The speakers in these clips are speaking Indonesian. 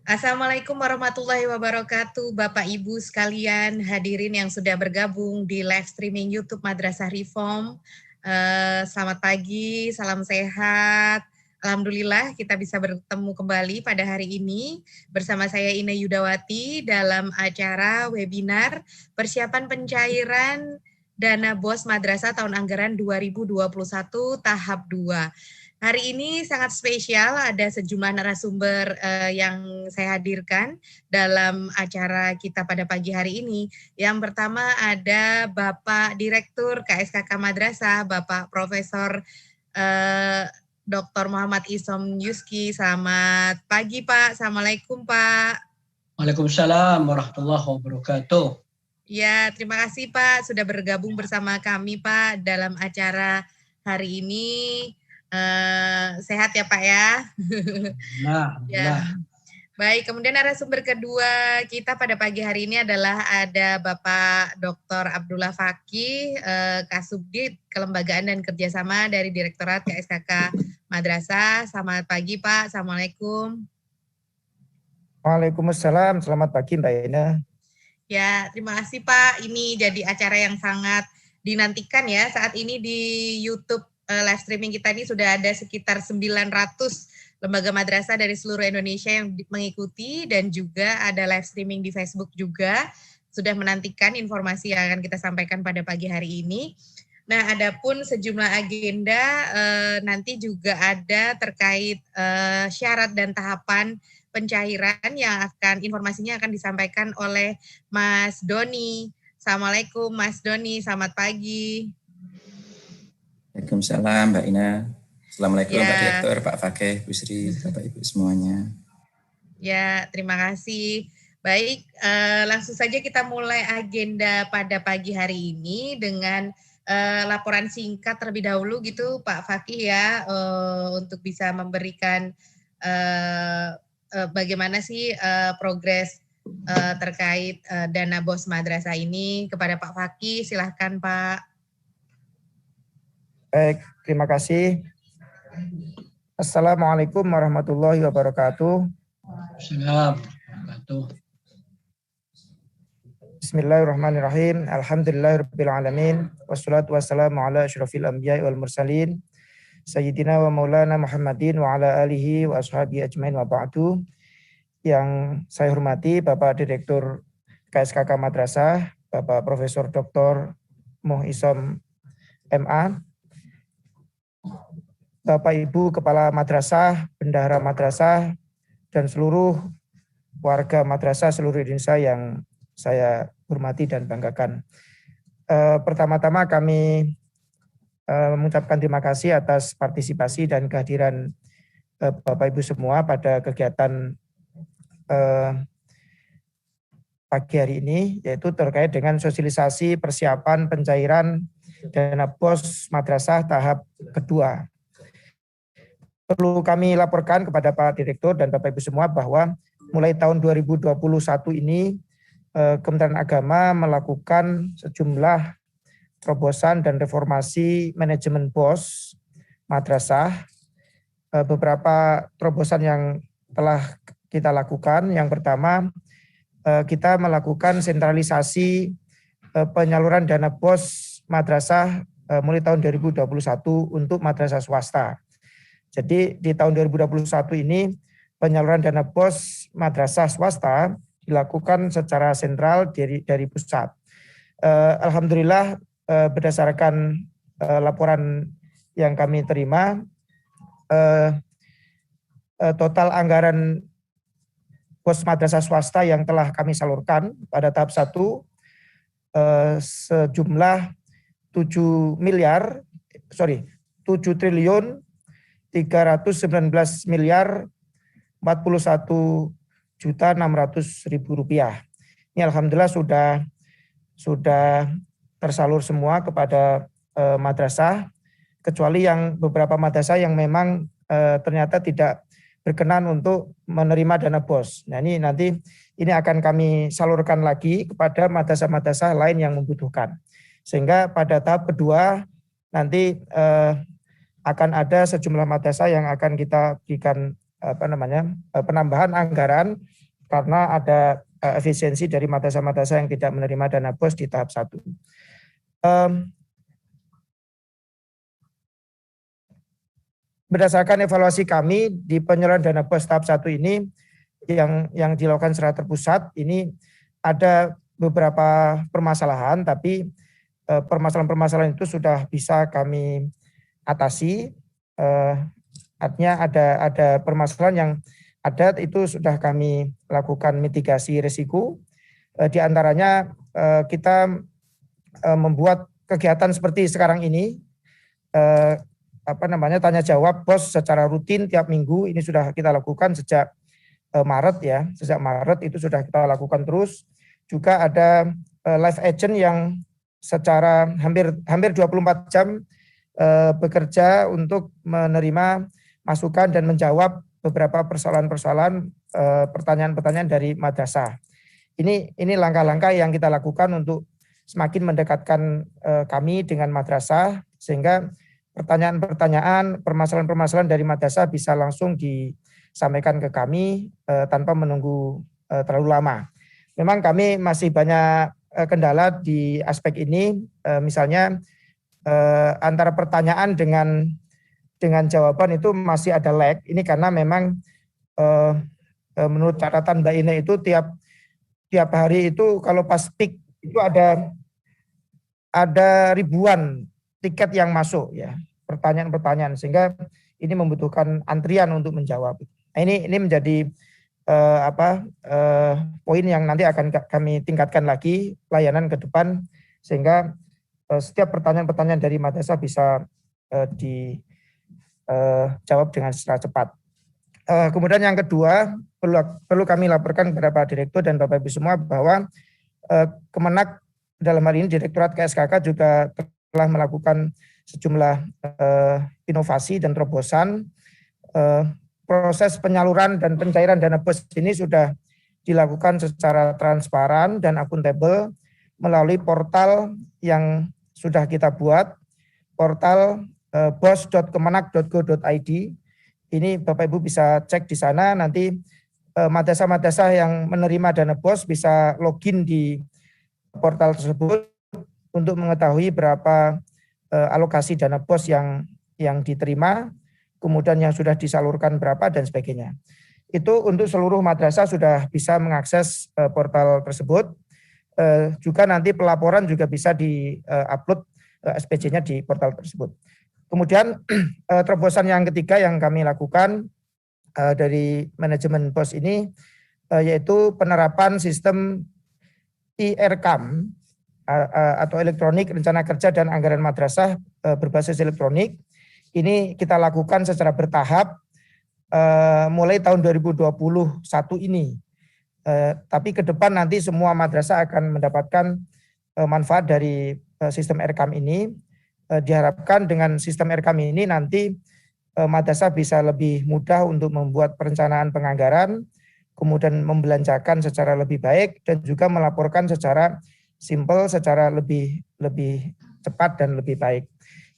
Assalamualaikum warahmatullahi wabarakatuh, Bapak Ibu sekalian hadirin yang sudah bergabung di live streaming YouTube Madrasah Reform. Selamat pagi, salam sehat. Alhamdulillah kita bisa bertemu kembali pada hari ini bersama saya Ina Yudawati dalam acara webinar persiapan pencairan dana BOS Madrasah tahun anggaran 2021 tahap 2. Hari ini sangat spesial, ada sejumlah narasumber yang saya hadirkan dalam acara kita pada pagi hari ini. Yang pertama ada Bapak Direktur KSKK Madrasah, Bapak Profesor Dr. Muhammad Isom Yuski. Selamat pagi Pak, Assalamualaikum Pak. Waalaikumsalam warahmatullahi wabarakatuh. Ya, terima kasih Pak sudah bergabung bersama kami Pak dalam acara hari ini. Sehat ya Pak ya. Nah, ya. Baik, kemudian narasumber kedua kita pada pagi hari ini adalah ada Bapak Dr. Abdullah Fakih, Kasubdit Kelembagaan dan Kerjasama dari Direktorat KSKK Madrasah. Selamat pagi Pak, Assalamualaikum. Waalaikumsalam, selamat pagi Mbak Ina. Ya, terima kasih Pak. Ini jadi acara yang sangat dinantikan ya. Saat ini di YouTube live streaming kita ini sudah ada sekitar 900 lembaga madrasah dari seluruh Indonesia yang mengikuti, dan juga ada live streaming di Facebook juga. Sudah menantikan informasi yang akan kita sampaikan pada pagi hari ini. Nah, adapun sejumlah agenda nanti juga ada terkait syarat dan tahapan pencairan yang informasinya akan disampaikan oleh Mas Doni. Assalamualaikum Mas Doni, selamat pagi. Waalaikumsalam Mbak Ina. Assalamualaikum Pak Direktur, Pak Fakih, Bu Sri, Bapak Ibu semuanya. Ya, terima kasih. Baik, langsung saja kita mulai agenda pada pagi hari ini dengan laporan singkat terlebih dahulu gitu Pak Fakih ya, untuk bisa memberikan bagaimana sih progres terkait dana BOS Madrasah ini kepada Pak Fakih. Silahkan Pak. Baik, terima kasih. Assalamualaikum warahmatullahi wabarakatuh. Assalamualaikum. Bismillahirrahmanirrahim. Alhamdulillahirabbil alamin. Wassalatu wassalamu ala asyrafil anbiya'i wal mursalin. Sayyidina wa maulana Muhammadin wa ala alihi wa ashabihi ajmain wa ba'du. Yang saya hormati Bapak Direktur KSKK Madrasah, Bapak Profesor Dr. Muh Isom MA, Bapak Ibu Kepala Madrasah, Bendahara Madrasah, dan seluruh warga madrasah seluruh Indonesia yang saya hormati dan banggakan. Pertama-tama kami mengucapkan terima kasih atas partisipasi dan kehadiran Bapak Ibu semua pada kegiatan pagi hari ini, yaitu terkait dengan sosialisasi persiapan pencairan dana BOS Madrasah tahap kedua. Perlu kami laporkan kepada Pak Direktur dan Bapak Ibu semua bahwa mulai tahun 2021 ini Kementerian Agama melakukan sejumlah terobosan dan reformasi manajemen BOS Madrasah. Beberapa terobosan yang telah kita lakukan, yang pertama kita melakukan sentralisasi penyaluran dana BOS Madrasah mulai tahun 2021 untuk madrasah swasta. Jadi di tahun 2021 ini penyaluran dana BOS madrasah swasta dilakukan secara sentral dari pusat. Alhamdulillah berdasarkan laporan yang kami terima, total anggaran BOS madrasah swasta yang telah kami salurkan pada tahap 1 sejumlah 7 triliun 319 miliar 41.600.000 rupiah. Ini alhamdulillah sudah tersalur semua kepada madrasah, kecuali yang beberapa madrasah yang memang ternyata tidak berkenan untuk menerima dana BOS. Nah ini nanti ini akan kami salurkan lagi kepada madrasah-madrasah lain yang membutuhkan. Sehingga pada tahap kedua nanti akan ada sejumlah madrasah yang akan kita berikan penambahan anggaran karena ada efisiensi dari madrasah-madrasah yang tidak menerima dana BOS di tahap 1. Berdasarkan evaluasi kami di penyaluran dana BOS tahap 1 ini yang dilakukan secara terpusat, ini ada beberapa permasalahan, tapi permasalahan-permasalahan itu sudah bisa kami atasi. Artinya ada permasalahan yang ada itu sudah kami lakukan mitigasi risiko. Di antaranya kita membuat kegiatan seperti sekarang ini, tanya jawab BOS secara rutin tiap minggu. Ini sudah kita lakukan sejak Maret ya, sejak Maret itu sudah kita lakukan terus. Juga ada live agent yang secara hampir 24 jam bekerja untuk menerima masukan dan menjawab beberapa persoalan-persoalan, pertanyaan-pertanyaan dari madrasah. Ini langkah-langkah yang kita lakukan untuk semakin mendekatkan kami dengan madrasah, sehingga pertanyaan-pertanyaan, permasalahan-permasalahan dari madrasah bisa langsung disampaikan ke kami tanpa menunggu terlalu lama. Memang kami masih banyak kendala di aspek ini, misalnya antara pertanyaan dengan jawaban itu masih ada lag. Ini karena memang menurut catatan Mbak Ine itu tiap hari itu kalau pas peak itu ada ribuan tiket yang masuk ya, pertanyaan-pertanyaan, sehingga ini membutuhkan antrian untuk menjawab. Nah, ini menjadi poin yang nanti akan kami tingkatkan lagi pelayanan ke depan, sehingga setiap pertanyaan-pertanyaan dari madrasah bisa dijawab dengan secara cepat. Kemudian yang kedua, perlu kami laporkan kepada Pak Direktur dan Bapak Ibu semua bahwa Kemenak dalam hal ini Direktorat KSKK juga telah melakukan sejumlah inovasi dan terobosan. Proses penyaluran dan pencairan dana BOS ini sudah dilakukan secara transparan dan akuntabel melalui portal yang sudah kita buat, portal bos.kemenak.go.id. Ini Bapak Ibu bisa cek di sana, nanti madrasah-madrasah yang menerima dana BOS bisa login di portal tersebut untuk mengetahui berapa alokasi dana BOS yang diterima, kemudian yang sudah disalurkan berapa dan sebagainya. Itu untuk seluruh madrasah sudah bisa mengakses portal tersebut. Juga nanti pelaporan juga bisa di-upload SPJ-nya di portal tersebut. Kemudian terobosan yang ketiga yang kami lakukan dari manajemen BOS ini yaitu penerapan sistem IRKAM atau elektronik rencana kerja dan anggaran madrasah berbasis elektronik. Ini kita lakukan secara bertahap mulai tahun 2021 ini. Tapi ke depan nanti semua madrasah akan mendapatkan manfaat dari sistem IRKAM ini. Diharapkan dengan sistem IRKAM ini nanti madrasah bisa lebih mudah untuk membuat perencanaan penganggaran, kemudian membelanjakan secara lebih baik dan juga melaporkan secara simpel, secara lebih cepat dan lebih baik.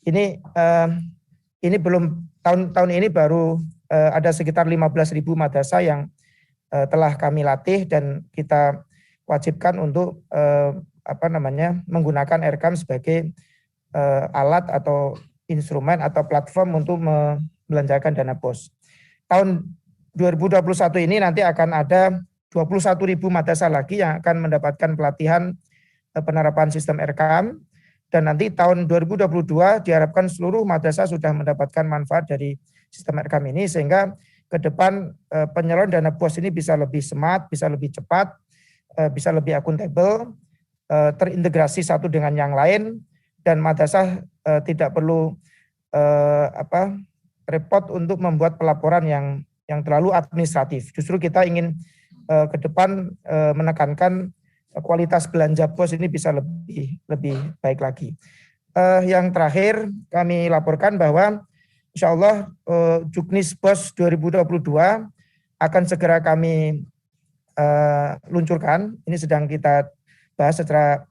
Ini belum tahun ini baru ada sekitar 15.000 madrasah yang telah kami latih dan kita wajibkan untuk menggunakan IRKAM sebagai alat atau instrumen atau platform untuk membelanjakan dana BOS. Tahun 2021 ini nanti akan ada 21.000 madrasah lagi yang akan mendapatkan pelatihan penerapan sistem IRKAM. Dan nanti tahun 2022 diharapkan seluruh madrasah sudah mendapatkan manfaat dari sistem IRKAM ini, sehingga ke depan penyaluran dana BOS ini bisa lebih smart, bisa lebih cepat, bisa lebih akuntabel, terintegrasi satu dengan yang lain, dan madrasah tidak perlu repot untuk membuat pelaporan yang terlalu administratif. Justru kita ingin ke depan menekankan kualitas belanja BOS ini bisa lebih baik lagi. Yang terakhir kami laporkan bahwa insya Allah Juknis BOS 2022 akan segera kami luncurkan. Ini sedang kita bahas secara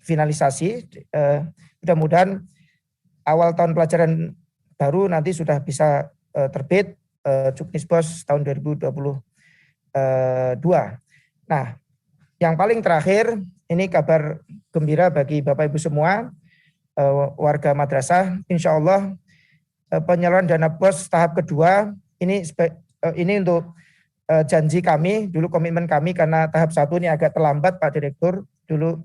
finalisasi. Mudah-mudahan awal tahun pelajaran baru nanti sudah bisa terbit Juknisbos tahun 2022. Nah, yang paling terakhir ini kabar gembira bagi Bapak Ibu semua, warga madrasah. Insya Allah penyaluran dana BOS tahap kedua ini untuk janji kami, dulu komitmen kami, karena tahap 1 ini agak terlambat Pak Direktur, dulu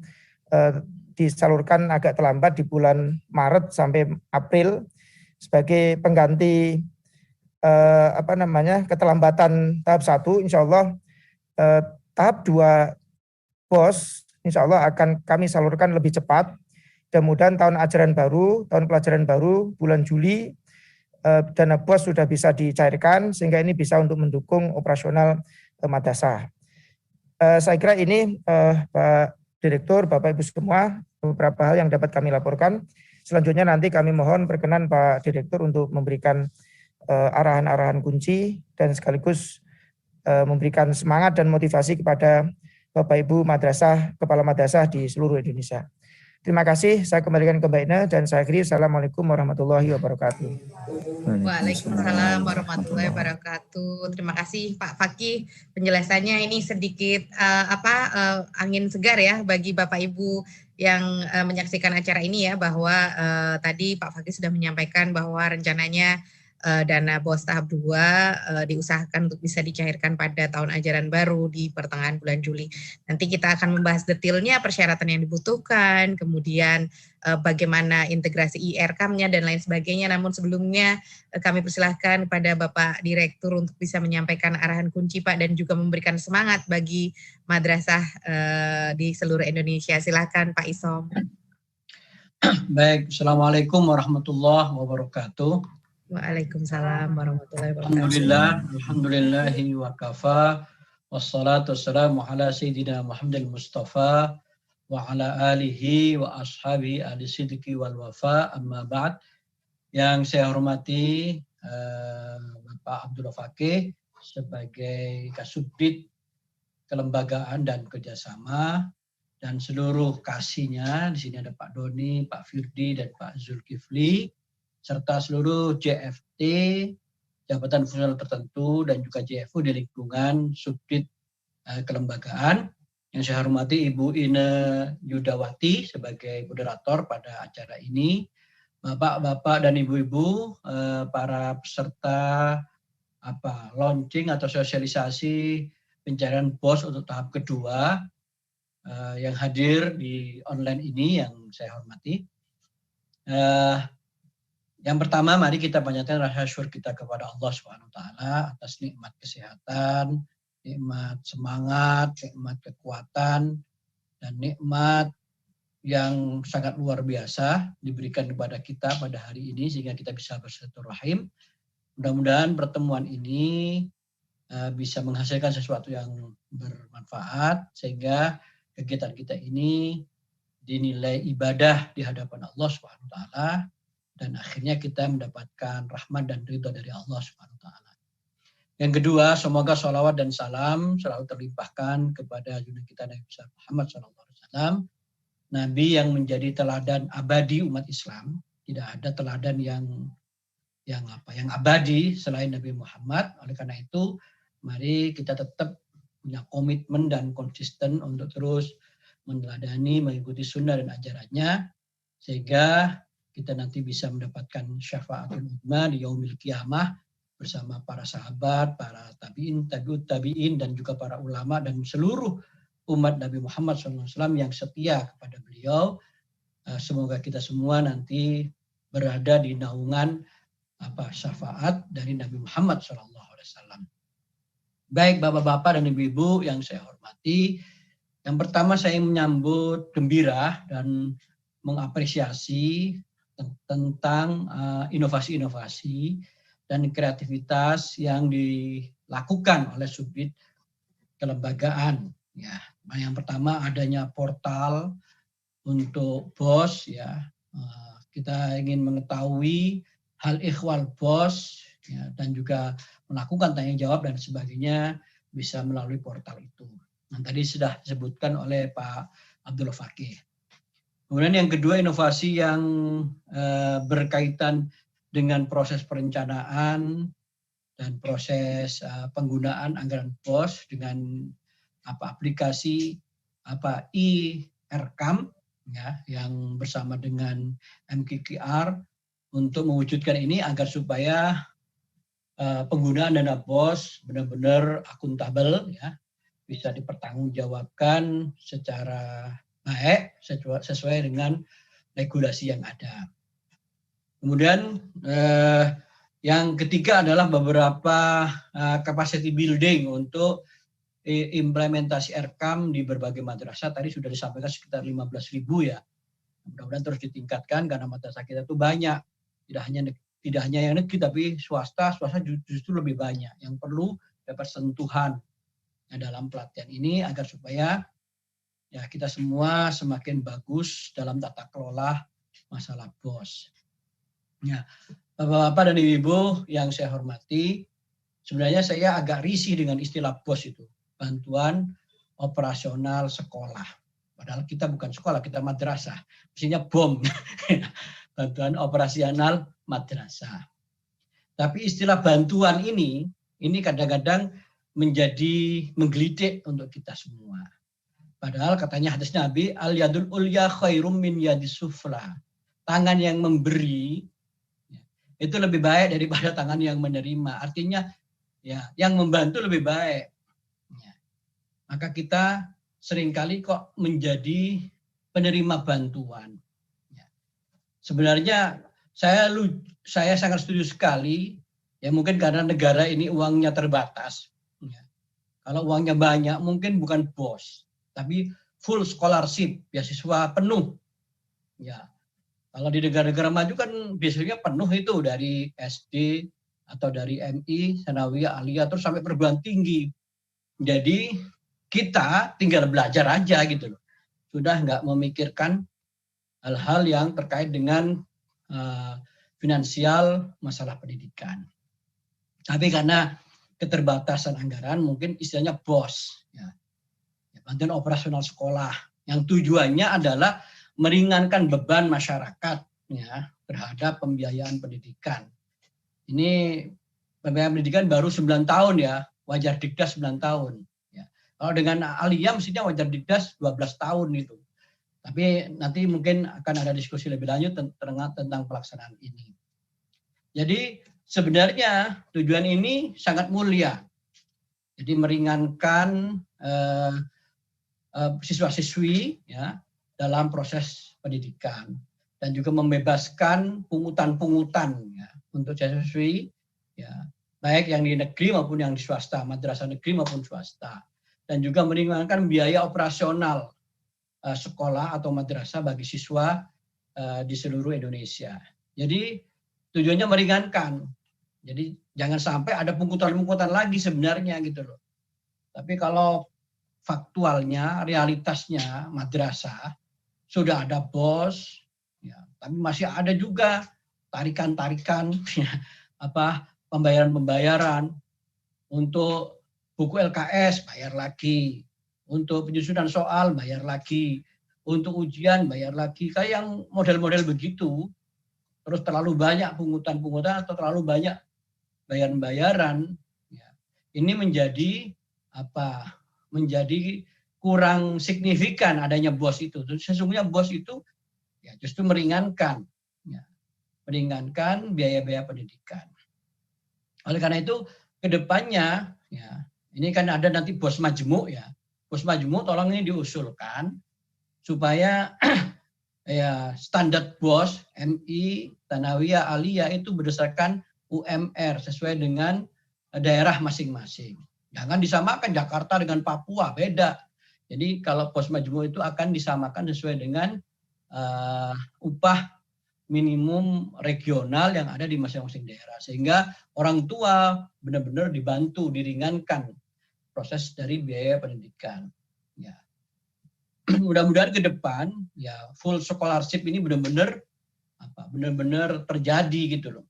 disalurkan agak terlambat di bulan Maret sampai April sebagai pengganti keterlambatan tahap 1. Insya Allah tahap 2 BOS insya Allah akan kami salurkan lebih cepat. Mudah-mudahan tahun pelajaran baru bulan Juli dana BOS sudah bisa dicairkan sehingga ini bisa untuk mendukung operasional madrasah. Saya kira ini Pak Direktur, Bapak Ibu semua, beberapa hal yang dapat kami laporkan. Selanjutnya nanti kami mohon perkenan Pak Direktur untuk memberikan arahan-arahan kunci dan sekaligus memberikan semangat dan motivasi kepada Bapak Ibu madrasah, kepala madrasah di seluruh Indonesia. Terima kasih, saya kembalikan ke Mbak Ina dan saya akhiri. Assalamualaikum warahmatullahi wabarakatuh. Waalaikumsalam warahmatullahi wabarakatuh. Terima kasih Pak Fakih, penjelasannya ini sedikit angin segar ya bagi Bapak Ibu yang menyaksikan acara ini ya, bahwa tadi Pak Fakih sudah menyampaikan bahwa rencananya dana BOS tahap 2 diusahakan untuk bisa dicairkan pada tahun ajaran baru di pertengahan bulan Juli. Nanti kita akan membahas detailnya persyaratan yang dibutuhkan, kemudian bagaimana integrasi IRCAM-nya dan lain sebagainya. Namun sebelumnya kami persilahkan pada Bapak Direktur untuk bisa menyampaikan arahan kunci Pak dan juga memberikan semangat bagi madrasah di seluruh Indonesia. Silakan Pak Isom. Baik, Assalamualaikum warahmatullahi wabarakatuh. Waalaikumsalam warahmatullahi wabarakatuh. Alhamdulillahi wa kafa, wassalatu wassalamu ala sayyidina Muhammadil Mustafa wa ala alihi wa ashabi ahli sidqi wal wafa, amma ba'd. Yang saya hormati Bapak Abdullah Fakih sebagai Kasubdit Kelembagaan dan Kerjasama, dan seluruh kasihnya. Di sini ada Pak Doni, Pak Firdi, dan Pak Zulkifli, serta seluruh JFT, jabatan fungsional tertentu, dan juga JFU di lingkungan Subdit Kelembagaan. Yang saya hormati Ibu Ine Yudawati sebagai moderator pada acara ini, Bapak-bapak dan Ibu-ibu, para peserta launching atau sosialisasi pencarian BOS untuk tahap kedua yang hadir di online ini yang saya hormati. Yang pertama, mari kita panjatkan rasa syukur kita kepada Allah SWT atas nikmat kesehatan, nikmat semangat, nikmat kekuatan, dan nikmat yang sangat luar biasa diberikan kepada kita pada hari ini sehingga kita bisa bersilaturahim. Mudah-mudahan pertemuan ini bisa menghasilkan sesuatu yang bermanfaat sehingga kegiatan kita ini dinilai ibadah di hadapan Allah SWT. Dan akhirnya kita mendapatkan rahmat dan ridha dari Allah SWT. Yang kedua, semoga sholawat dan salam selalu terlimpahkan kepada junjungan kita Nabi besar Muhammad SAW, Nabi yang menjadi teladan abadi umat Islam. Tidak ada teladan yang abadi selain Nabi Muhammad. Oleh karena itu, mari kita tetap punya komitmen dan konsisten untuk terus meneladani, mengikuti sunnah dan ajarannya, sehingga kita nanti bisa mendapatkan syafaatul uzma di yaumil qiyamah bersama para sahabat, para tabi'in, tabi'ut tabi'in, dan juga para ulama dan seluruh umat Nabi Muhammad SAW yang setia kepada beliau. Semoga kita semua nanti berada di naungan syafaat dari Nabi Muhammad SAW. Baik Bapak-bapak dan Ibu-ibu yang saya hormati, yang pertama saya menyambut gembira dan mengapresiasi tentang inovasi-inovasi dan kreativitas yang dilakukan oleh Subdit Kelembagaan. Ya, yang pertama adanya portal untuk BOS. Ya, kita ingin mengetahui hal ihwal BOS ya, dan juga melakukan tanya jawab dan sebagainya bisa melalui portal itu. Nah, tadi sudah disebutkan oleh Pak Abdullah Fakih. Kemudian yang kedua, inovasi yang berkaitan dengan proses perencanaan dan proses penggunaan anggaran BOS dengan aplikasi e-Rekam ya, yang bersama dengan MKQR untuk mewujudkan ini agar supaya penggunaan dana BOS benar-benar akuntabel ya, bisa dipertanggungjawabkan secara baik sesuai dengan regulasi yang ada. Kemudian yang ketiga adalah beberapa capacity building untuk implementasi Rekam di berbagai madrasah. Tadi sudah disampaikan sekitar 15.000 ya. Mudah-mudahan terus ditingkatkan karena madrasah kita itu banyak. Tidak hanya yang negeri tapi swasta justru lebih banyak yang perlu dapat sentuhan dalam pelatihan ini agar supaya ya kita semua semakin bagus dalam tata kelola masalah BOS. Ya, Bapak-bapak dan Ibu yang saya hormati, sebenarnya saya agak risih dengan istilah BOS itu, bantuan operasional sekolah. Padahal kita bukan sekolah, kita madrasah. Mestinya BOM, bantuan operasional madrasah. Tapi istilah bantuan ini kadang-kadang menjadi menggelitik untuk kita semua. Padahal katanya hadis Nabi, al-yadul ulya khairum min yadis sufla. Tangan yang memberi itu lebih baik daripada tangan yang menerima. Artinya ya, yang membantu lebih baik. Ya. Maka kita seringkali kok menjadi penerima bantuan. Ya. Sebenarnya saya sangat setuju sekali. Ya mungkin karena negara ini uangnya terbatas. Ya. Kalau uangnya banyak mungkin bukan BOS, tapi full scholarship, beasiswa penuh. Ya. Kalau di negara-negara maju kan biasanya penuh itu dari SD atau dari MI, Sanawiyah, Aliyah, terus sampai perguruan tinggi. Jadi kita tinggal belajar aja gitu loh. Sudah nggak memikirkan hal-hal yang terkait dengan finansial masalah pendidikan. Tapi karena keterbatasan anggaran mungkin istilahnya BOS, ya, bantuan operasional sekolah, yang tujuannya adalah meringankan beban masyarakat ya, terhadap pembiayaan pendidikan. Ini pembiayaan pendidikan baru 9 tahun ya, wajar dikdas 9 tahun. Ya. Kalau dengan Aliyah mestinya wajar dikdas 12 tahun itu. Tapi nanti mungkin akan ada diskusi lebih lanjut tentang pelaksanaan ini. Jadi sebenarnya tujuan ini sangat mulia. Jadi meringankan siswa-siswi ya, dalam proses pendidikan dan juga membebaskan pungutan-pungutan ya, untuk siswi ya, baik yang di negeri maupun yang di swasta, madrasah negeri maupun swasta, dan juga meringankan biaya operasional sekolah atau madrasah bagi siswa di seluruh Indonesia. Jadi tujuannya meringankan. Jadi jangan sampai ada pungutan-pungutan lagi sebenarnya gitu loh. Tapi kalau faktualnya, realitasnya madrasah sudah ada BOS, ya, tapi masih ada juga tarikan-tarikan, ya, pembayaran-pembayaran untuk buku LKS bayar lagi, untuk penyusunan soal bayar lagi, untuk ujian bayar lagi, kayak yang model-model begitu. Terus terlalu banyak pungutan-pungutan atau terlalu banyak bayaran-bayaran, ya, ini menjadi menjadi kurang signifikan adanya BOS itu. Sesungguhnya BOS itu ya justru meringankan biaya-biaya pendidikan. Oleh karena itu kedepannya ya, ini kan ada nanti BOS majmuk ya. BOS majmuk tolong ini diusulkan supaya ya standar BOS MI, Tsanawiyah, Aliyah itu berdasarkan UMR sesuai dengan daerah masing-masing. Jangan disamakan Jakarta dengan Papua, beda. Jadi kalau BOS majmuk itu akan disamakan sesuai dengan upah minimum regional yang ada di masing-masing daerah. Sehingga orang tua benar-benar dibantu, diringankan proses dari biaya pendidikan. Ya. Mudah-mudahan ke depan ya full scholarship ini benar-benar terjadi gitu loh.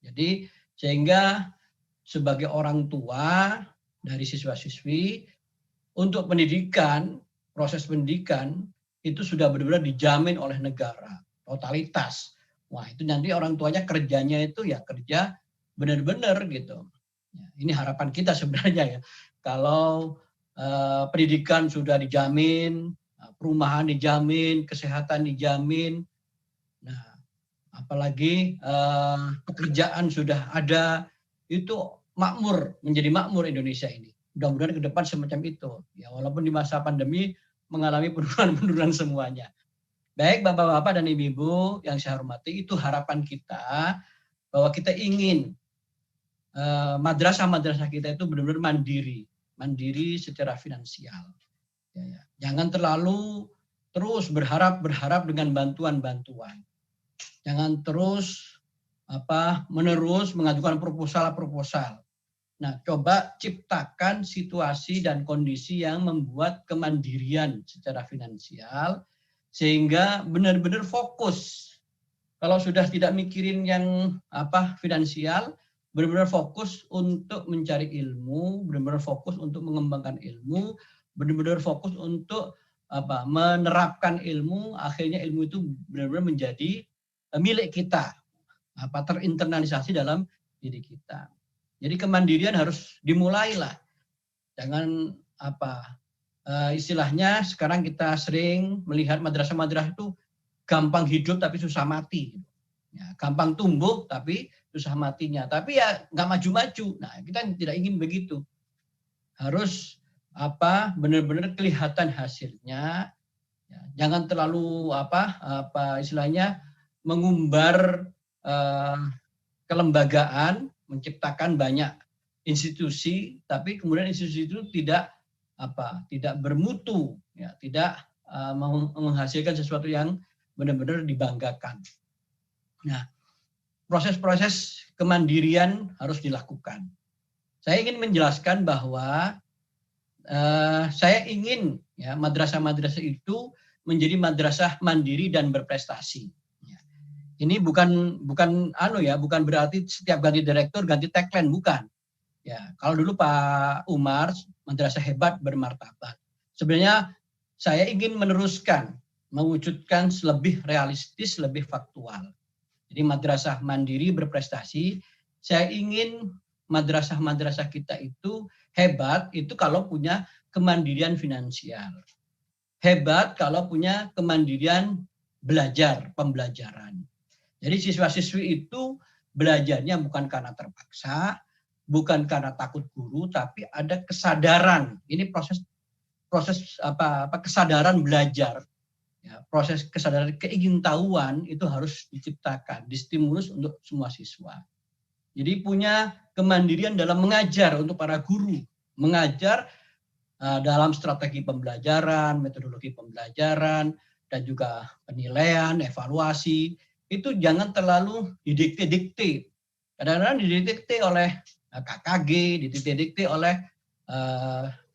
Jadi sehingga sebagai orang tua dari siswa-siswi untuk pendidikan, proses pendidikan itu sudah benar-benar dijamin oleh negara, totalitas. Wah, itu nanti orang tuanya kerjanya itu ya kerja benar-benar gitu. Ya, ini harapan kita sebenarnya ya. Kalau pendidikan sudah dijamin, perumahan dijamin, kesehatan dijamin, nah apalagi pekerjaan sudah ada, itu makmur, menjadi makmur Indonesia ini. Mudah-mudahan ke depan semacam itu. Ya, walaupun di masa pandemi mengalami penurunan-penurunan semuanya. Baik Bapak-bapak dan Ibu-ibu yang saya hormati, itu harapan kita bahwa kita ingin madrasah-madrasah kita itu benar-benar mandiri secara finansial. Ya. Jangan terlalu terus berharap dengan bantuan-bantuan. Jangan terus menerus mengajukan proposal. Nah, coba ciptakan situasi dan kondisi yang membuat kemandirian secara finansial sehingga benar-benar fokus. Kalau sudah tidak mikirin yang finansial, benar-benar fokus untuk mencari ilmu, benar-benar fokus untuk mengembangkan ilmu, benar-benar fokus untuk menerapkan ilmu, akhirnya ilmu itu benar-benar menjadi milik kita, terinternalisasi dalam diri kita. Jadi kemandirian harus dimulailah. Jangan istilahnya sekarang kita sering melihat madrasah-madrasah itu gampang hidup tapi susah mati. Ya, gampang tumbuh tapi susah matinya. Tapi ya nggak maju-maju. Nah, kita tidak ingin begitu. Harus benar-benar kelihatan hasilnya. Ya, jangan terlalu istilahnya mengumbar kelembagaan, menciptakan banyak institusi, tapi kemudian institusi itu tidak bermutu, ya, tidak menghasilkan sesuatu yang benar-benar dibanggakan. Nah, proses-proses kemandirian harus dilakukan. Saya ingin menjelaskan bahwa saya ingin ya madrasah-madrasah itu menjadi madrasah mandiri dan berprestasi. Ini bukan berarti setiap ganti direktur ganti tagline, bukan. Ya, kalau dulu Pak Umar, madrasah hebat bermartabat. Sebenarnya saya ingin meneruskan, mewujudkan lebih realistis, lebih faktual. Jadi madrasah mandiri berprestasi, saya ingin madrasah-madrasah kita itu hebat itu kalau punya kemandirian finansial. Hebat kalau punya kemandirian pembelajaran. Jadi siswa-siswi itu belajarnya bukan karena terpaksa, bukan karena takut guru, tapi ada kesadaran. Ini proses kesadaran belajar. Ya, proses kesadaran keingintahuan itu harus diciptakan, distimulus untuk semua siswa. Jadi punya kemandirian dalam mengajar untuk para guru, mengajar dalam strategi pembelajaran, metodologi pembelajaran, dan juga penilaian, evaluasi. Itu jangan terlalu didikte-dikte. Kadang-kadang didikte oleh KKG, didikte oleh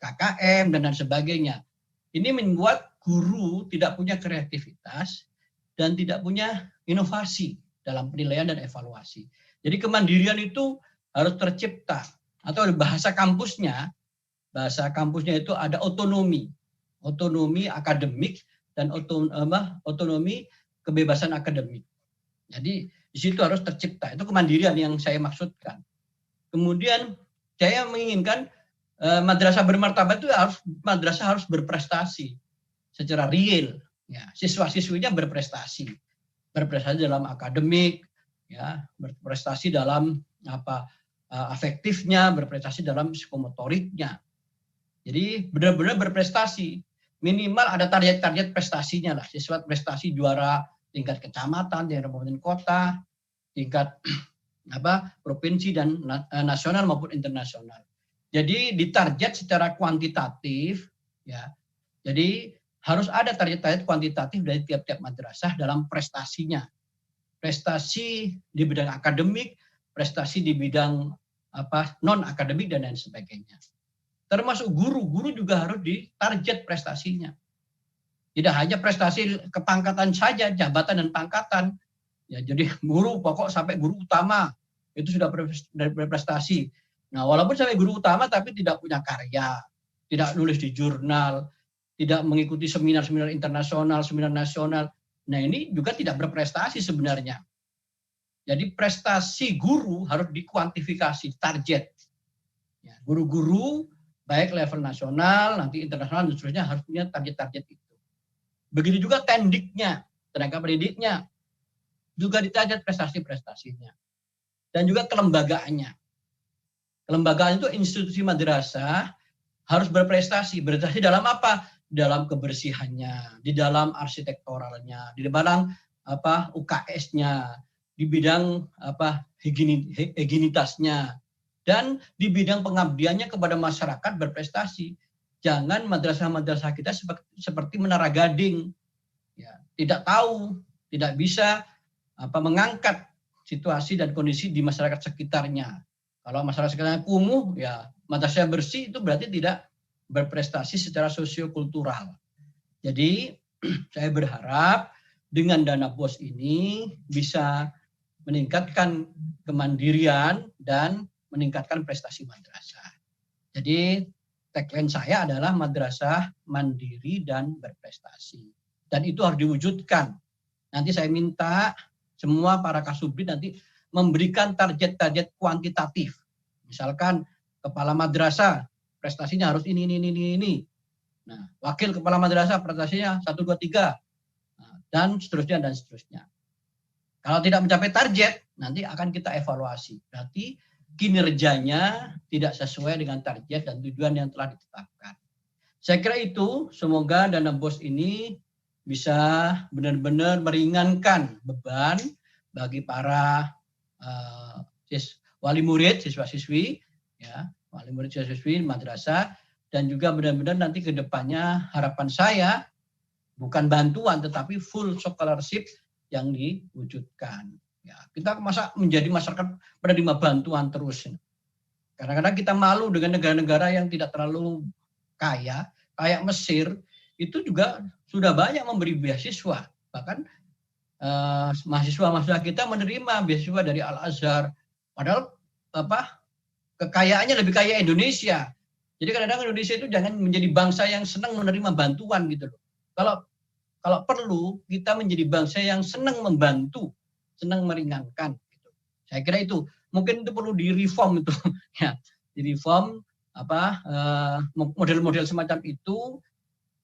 KKM, dan sebagainya. Ini membuat guru tidak punya kreativitas dan tidak punya inovasi dalam penilaian dan evaluasi. Jadi kemandirian itu harus tercipta, atau bahasa kampusnya itu ada otonomi akademik dan otonomi kebebasan akademik. Jadi di situ harus tercipta, itu kemandirian yang saya maksudkan. Kemudian saya menginginkan madrasah bermartabat itu madrasah harus berprestasi secara real, ya, siswa-siswinya berprestasi dalam akademik, ya, berprestasi dalam afektifnya, berprestasi dalam psikomotoriknya. Jadi benar-benar berprestasi, minimal ada target-target prestasinya lah. Siswa prestasi juara tingkat kecamatan, tingkat kabupaten kota, tingkat provinsi dan nasional maupun internasional. Jadi ditarget secara kuantitatif, ya. Jadi harus ada target-target kuantitatif dari tiap-tiap madrasah dalam prestasinya. Prestasi di bidang akademik, prestasi di bidang non akademik dan lain sebagainya. Termasuk guru juga harus ditarget prestasinya. Tidak hanya prestasi kepangkatan saja, jabatan dan pangkatan. Ya, jadi guru pokok sampai guru utama itu sudah berprestasi. Nah, walaupun sampai guru utama tapi tidak punya karya, tidak nulis di jurnal, tidak mengikuti seminar-seminar internasional, seminar nasional. Nah, ini juga tidak berprestasi sebenarnya. Jadi prestasi guru harus dikuantifikasi, target. Ya, guru-guru baik level nasional, nanti internasional dan seterusnya harus punya target-target itu. Begitu juga tendiknya, tenaga pendidiknya, juga ditarget prestasi-prestasinya. Dan juga kelembagaannya. Kelembagaan itu institusi madrasah harus berprestasi. Berprestasi dalam apa? Dalam kebersihannya, di dalam arsitekturalnya, di dalam UKS-nya, di bidang higienitasnya, dan di bidang pengabdiannya kepada masyarakat berprestasi. Jangan madrasah-madrasah kita seperti menara gading, ya, tidak tahu, tidak bisa mengangkat situasi dan kondisi di masyarakat sekitarnya. Kalau masyarakat sekitarnya kumuh, ya madrasah bersih itu berarti tidak berprestasi secara sosiokultural. Jadi saya berharap dengan dana BOS ini bisa meningkatkan kemandirian dan meningkatkan prestasi madrasah. Jadi tagline saya adalah madrasah mandiri dan berprestasi. Dan itu harus diwujudkan. Nanti saya minta semua para kasubdit nanti memberikan target-target kuantitatif. Misalkan kepala madrasah prestasinya harus ini. Nah, wakil kepala madrasah prestasinya 1, 2, 3. Nah, dan seterusnya. Kalau tidak mencapai target, nanti akan kita evaluasi. Berarti kinerjanya tidak sesuai dengan target dan tujuan yang telah ditetapkan. Saya kira itu, semoga dana BOS ini bisa benar-benar meringankan beban bagi para wali murid, siswa-siswi, ya, wali murid, siswa-siswi madrasah, dan juga benar-benar nanti ke depannya harapan saya bukan bantuan tetapi full scholarship yang diwujudkan. Ya, kita masa menjadi masyarakat penerima bantuan terus. Kadang-kadang kita malu dengan negara-negara yang tidak terlalu kaya, kayak Mesir, itu juga sudah banyak memberi beasiswa. Bahkan mahasiswa-mahasiswa kita menerima beasiswa dari Al-Azhar. Padahal kekayaannya lebih kaya Indonesia. Jadi kadang-kadang Indonesia itu jangan menjadi bangsa yang senang menerima bantuan gitu loh. Kalau perlu kita menjadi bangsa yang senang membantu, senang meringankan. Gitu. Saya kira itu mungkin itu perlu direform itu, ya, direform model-model semacam itu.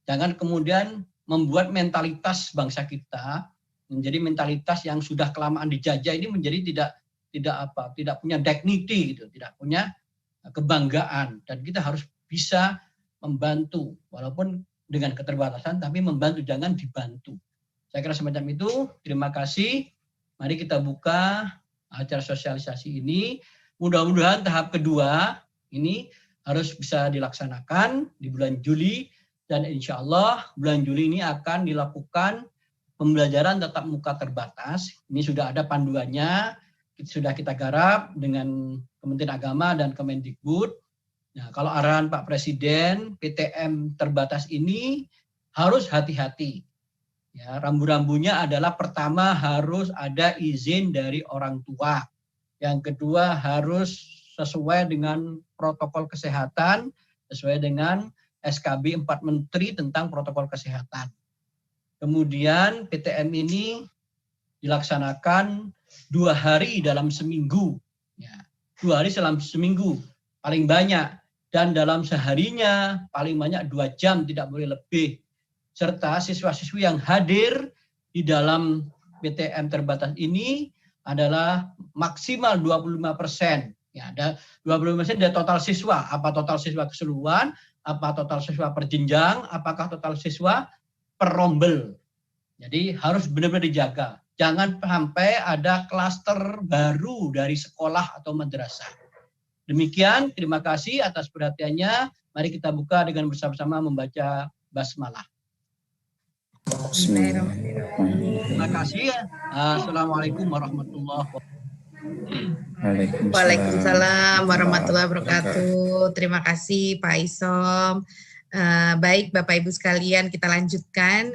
Jangan kemudian membuat mentalitas bangsa kita menjadi mentalitas yang sudah kelamaan dijajah ini menjadi tidak punya dignity gitu, tidak punya kebanggaan, dan kita harus bisa membantu walaupun dengan keterbatasan tapi membantu, jangan dibantu. Saya kira semacam itu. Terima kasih. Mari kita buka acara sosialisasi ini. Mudah-mudahan tahap kedua ini harus bisa dilaksanakan di bulan Juli, dan insya Allah bulan Juli ini akan dilakukan pembelajaran tatap muka terbatas. Ini sudah ada panduannya, sudah kita garap dengan Kementerian Agama dan Kemendikbud. Nah, kalau arahan Pak Presiden, PTM terbatas ini harus hati-hati. Ya, rambu-rambunya adalah pertama harus ada izin dari orang tua. Yang kedua harus sesuai dengan protokol kesehatan, sesuai dengan SKB 4 Menteri tentang protokol kesehatan. Kemudian PTM ini dilaksanakan 2 hari dalam seminggu. Ya, 2 hari dalam seminggu paling banyak. Dan dalam seharinya paling banyak 2 jam, tidak boleh lebih. Serta siswa-siswi yang hadir di dalam PTM terbatas ini adalah maksimal 25%. Ya, ada 25% dari total siswa. Apa total siswa keseluruhan, apa total siswa per jenjang, apakah total siswa per rombel. Jadi harus benar-benar dijaga. Jangan sampai ada klaster baru dari sekolah atau madrasah. Demikian, terima kasih atas perhatiannya. Mari kita buka dengan bersama-sama membaca basmalah. Terima kasih. Assalamualaikum warahmatullahi wabarakatuh. Waalaikumsalam warahmatullahi wabarakatuh. Terima kasih Pak Isom. Baik Bapak Ibu sekalian, kita lanjutkan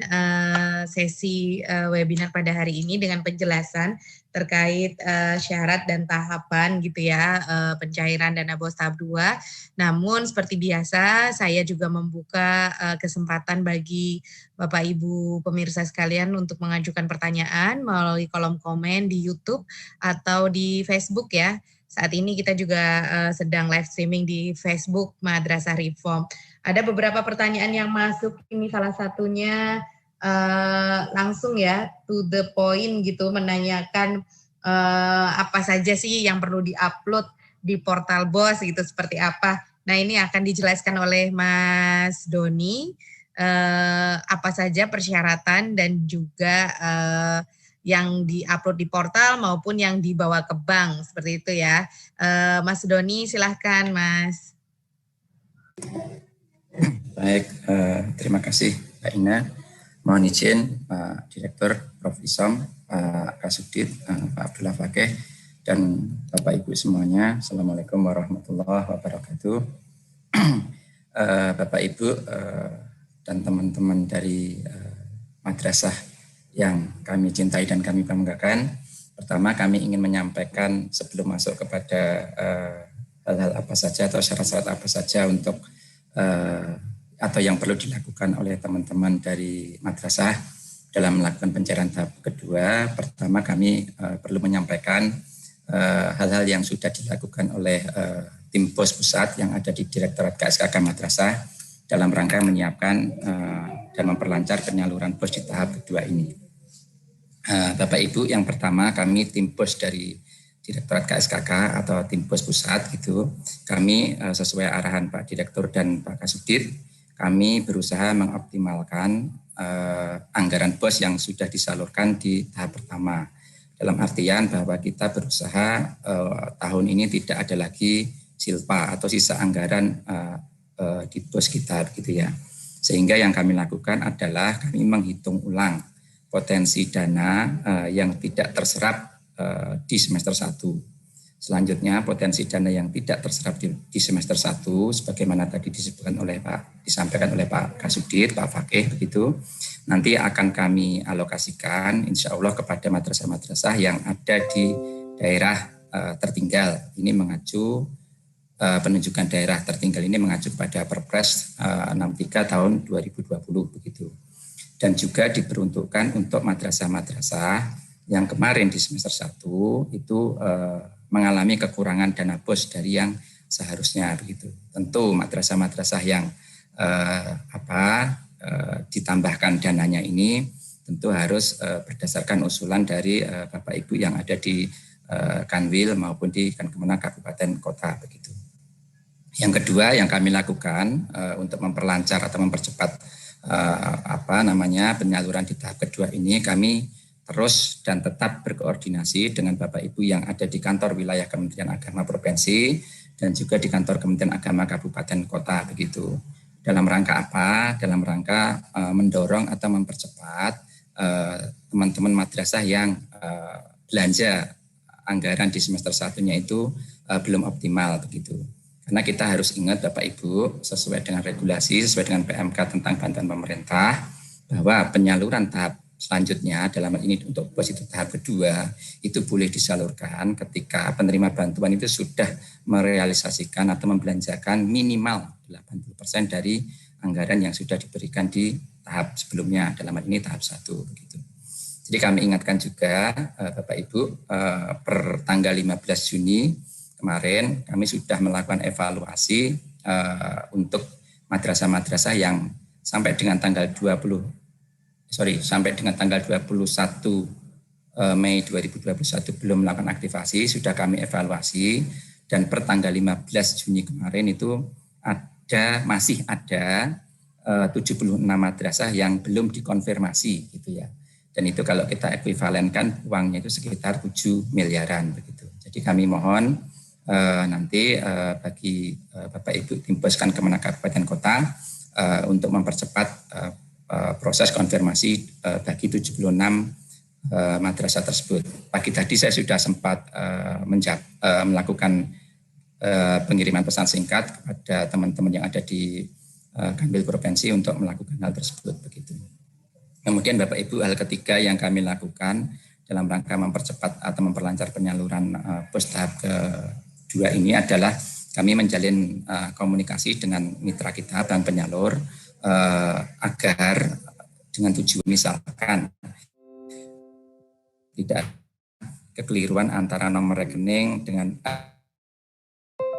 sesi webinar pada hari ini dengan penjelasan terkait syarat dan tahapan gitu ya, pencairan dana BOS tahap 2. Namun seperti biasa saya juga membuka kesempatan bagi Bapak Ibu pemirsa sekalian untuk mengajukan pertanyaan melalui kolom komen di YouTube atau di Facebook ya. saat ini kita juga sedang live streaming di Facebook Madrasah Reform. Ada beberapa pertanyaan yang masuk, ini salah satunya langsung ya, to the point gitu, menanyakan apa saja sih yang perlu diupload di portal BOS gitu, seperti apa. Nah, ini akan dijelaskan oleh Mas Doni, apa saja persyaratan dan juga yang diupload di portal maupun yang dibawa ke bank, seperti itu ya. Mas Doni, silahkan Mas. Baik, terima kasih Mbak Ina. Mohon izin Pak Direktur, Prof. Isom, Pak Kasubdit, Pak Abdullah Fakih, dan Bapak Ibu semuanya. Assalamualaikum warahmatullahi wabarakatuh. Bapak Ibu dan teman-teman dari madrasah yang kami cintai dan kami banggakan. Pertama, kami ingin menyampaikan sebelum masuk kepada hal-hal apa saja atau syarat-syarat apa saja untuk atau yang perlu dilakukan oleh teman-teman dari madrasah dalam melakukan pencairan tahap kedua. Pertama, kami perlu menyampaikan hal-hal yang sudah dilakukan oleh tim POS pusat yang ada di Direktorat KSKK Madrasah dalam rangka menyiapkan dan memperlancar penyaluran POS di tahap kedua ini. Bapak Ibu, yang pertama kami tim POS dari Direktorat KSKK atau tim POS pusat gitu, kami sesuai arahan Pak Direktur dan Pak Kasubdit, kami berusaha mengoptimalkan anggaran POS yang sudah disalurkan di tahap pertama. Dalam artian bahwa kita berusaha tahun ini tidak ada lagi silpa atau sisa anggaran di POS kita gitu ya. Sehingga yang kami lakukan adalah kami menghitung ulang potensi dana yang tidak terserap di semester 1. Selanjutnya potensi dana yang tidak terserap di semester 1 sebagaimana tadi disampaikan oleh Pak Kasubdit, Pak Fakih begitu, nanti akan kami alokasikan insya Allah kepada madrasah-madrasah yang ada di daerah tertinggal. Ini mengacu penunjukan daerah tertinggal ini mengacu pada Perpres 63 tahun 2020 begitu. Dan juga diperuntukkan untuk madrasah-madrasah yang kemarin di semester 1 itu mengalami kekurangan dana POS dari yang seharusnya begitu. Tentu madrasah-madrasah yang ditambahkan dananya ini tentu harus berdasarkan usulan dari Bapak Ibu yang ada di Kanwil maupun di Kemenag Kabupaten Kota begitu. Yang kedua yang kami lakukan untuk memperlancar atau mempercepat penyaluran di tahap kedua ini, kami terus dan tetap berkoordinasi dengan Bapak Ibu yang ada di kantor wilayah Kementerian Agama Provinsi dan juga di kantor Kementerian Agama Kabupaten Kota begitu. Dalam rangka apa? Dalam rangka mendorong atau mempercepat teman-teman madrasah yang belanja anggaran di semester 1-nya itu belum optimal begitu. Karena kita harus ingat Bapak Ibu sesuai dengan regulasi, sesuai dengan PMK tentang bantuan pemerintah bahwa penyaluran tahap selanjutnya dalam hal ini untuk POS itu tahap kedua itu boleh disalurkan ketika penerima bantuan itu sudah merealisasikan atau membelanjakan minimal 80% dari anggaran yang sudah diberikan di tahap sebelumnya, dalam hal ini tahap 1 begitu. Jadi kami ingatkan juga Bapak Ibu per tanggal 15 Juni kemarin kami sudah melakukan evaluasi untuk madrasah-madrasah yang sampai dengan tanggal 21 Mei 2021 belum melakukan aktivasi, sudah kami evaluasi dan per tanggal 15 Juni kemarin itu masih ada 76 madrasah yang belum dikonfirmasi gitu ya. Dan itu kalau kita ekuivalenkan uangnya itu sekitar 7 miliaran begitu. Jadi kami mohon nanti bagi Bapak Ibu tim POS Kemenag Kabupaten Kota untuk mempercepat proses konfirmasi bagi 76 madrasah tersebut. Pagi tadi saya sudah sempat melakukan pengiriman pesan singkat kepada teman-teman yang ada di Kanwil Provinsi untuk melakukan hal tersebut begitu. Kemudian Bapak Ibu, hal ketiga yang kami lakukan dalam rangka mempercepat atau memperlancar penyaluran POS tahap kedua ini adalah kami menjalin komunikasi dengan mitra kita bank penyalur agar dengan tujuan misalkan tidak kekeliruan antara nomor rekening dengan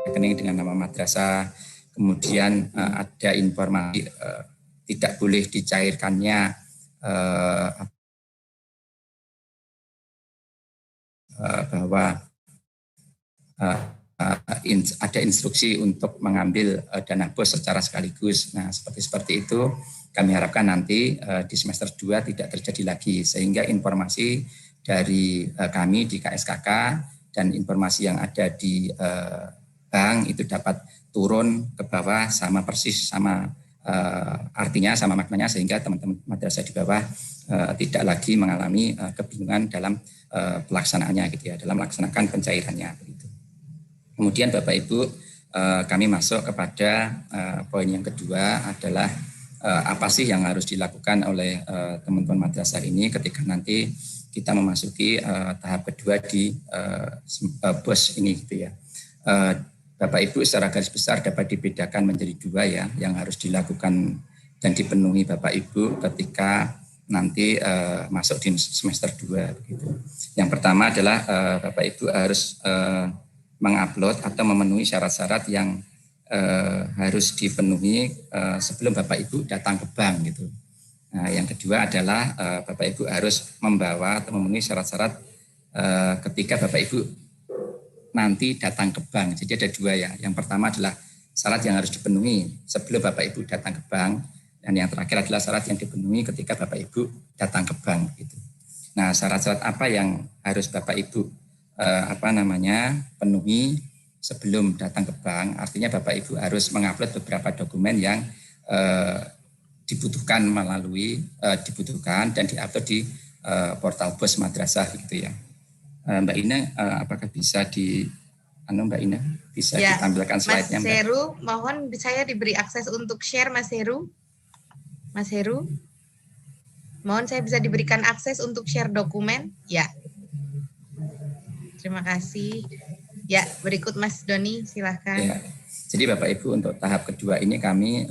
rekening dengan nama madrasah. Kemudian ada informasi tidak boleh dicairkannya bahwa ada instruksi untuk mengambil dana BOS secara sekaligus. Nah, seperti itu kami harapkan nanti di semester 2 tidak terjadi lagi, sehingga informasi dari kami di KSKK dan informasi yang ada di bank itu dapat turun ke bawah sama persis, sama artinya, sama maknanya, sehingga teman-teman madrasah di bawah tidak lagi mengalami kebingungan dalam pelaksanaannya gitu ya, dalam melaksanakan pencairannya begitu. Kemudian Bapak Ibu, kami masuk kepada poin yang kedua adalah apa sih yang harus dilakukan oleh teman-teman madrasah ini ketika nanti kita memasuki tahap kedua di BOS ini gitu ya. Bapak Ibu secara garis besar dapat dibedakan menjadi dua ya, yang harus dilakukan dan dipenuhi Bapak Ibu ketika nanti masuk di semester 2 gitu. Yang pertama adalah Bapak Ibu harus mengupload atau memenuhi syarat-syarat yang harus dipenuhi sebelum Bapak Ibu datang ke bank gitu. Nah, yang kedua adalah Bapak Ibu harus membawa atau memenuhi syarat-syarat ketika Bapak Ibu nanti datang ke bank. Jadi ada dua ya. Yang pertama adalah syarat yang harus dipenuhi sebelum Bapak Ibu datang ke bank, dan yang terakhir adalah syarat yang dipenuhi ketika Bapak Ibu datang ke bank gitu. Nah, syarat-syarat apa yang harus Bapak Ibu penuhi sebelum datang ke bank? Artinya Bapak Ibu harus mengupload beberapa dokumen yang dibutuhkan dan diupload di portal BOS Madrasah gitu ya. Mbak Ina, apakah bisa Mbak Ina bisa ya, ditampilkan slide-nya? Mas Heru, mohon saya diberi akses untuk share, Mas Heru. Mas Heru, mohon saya bisa diberikan akses untuk share dokumen? Ya. Terima kasih. Ya, berikut Mas Doni, silahkan. Ya. Jadi Bapak Ibu, untuk tahap kedua ini kami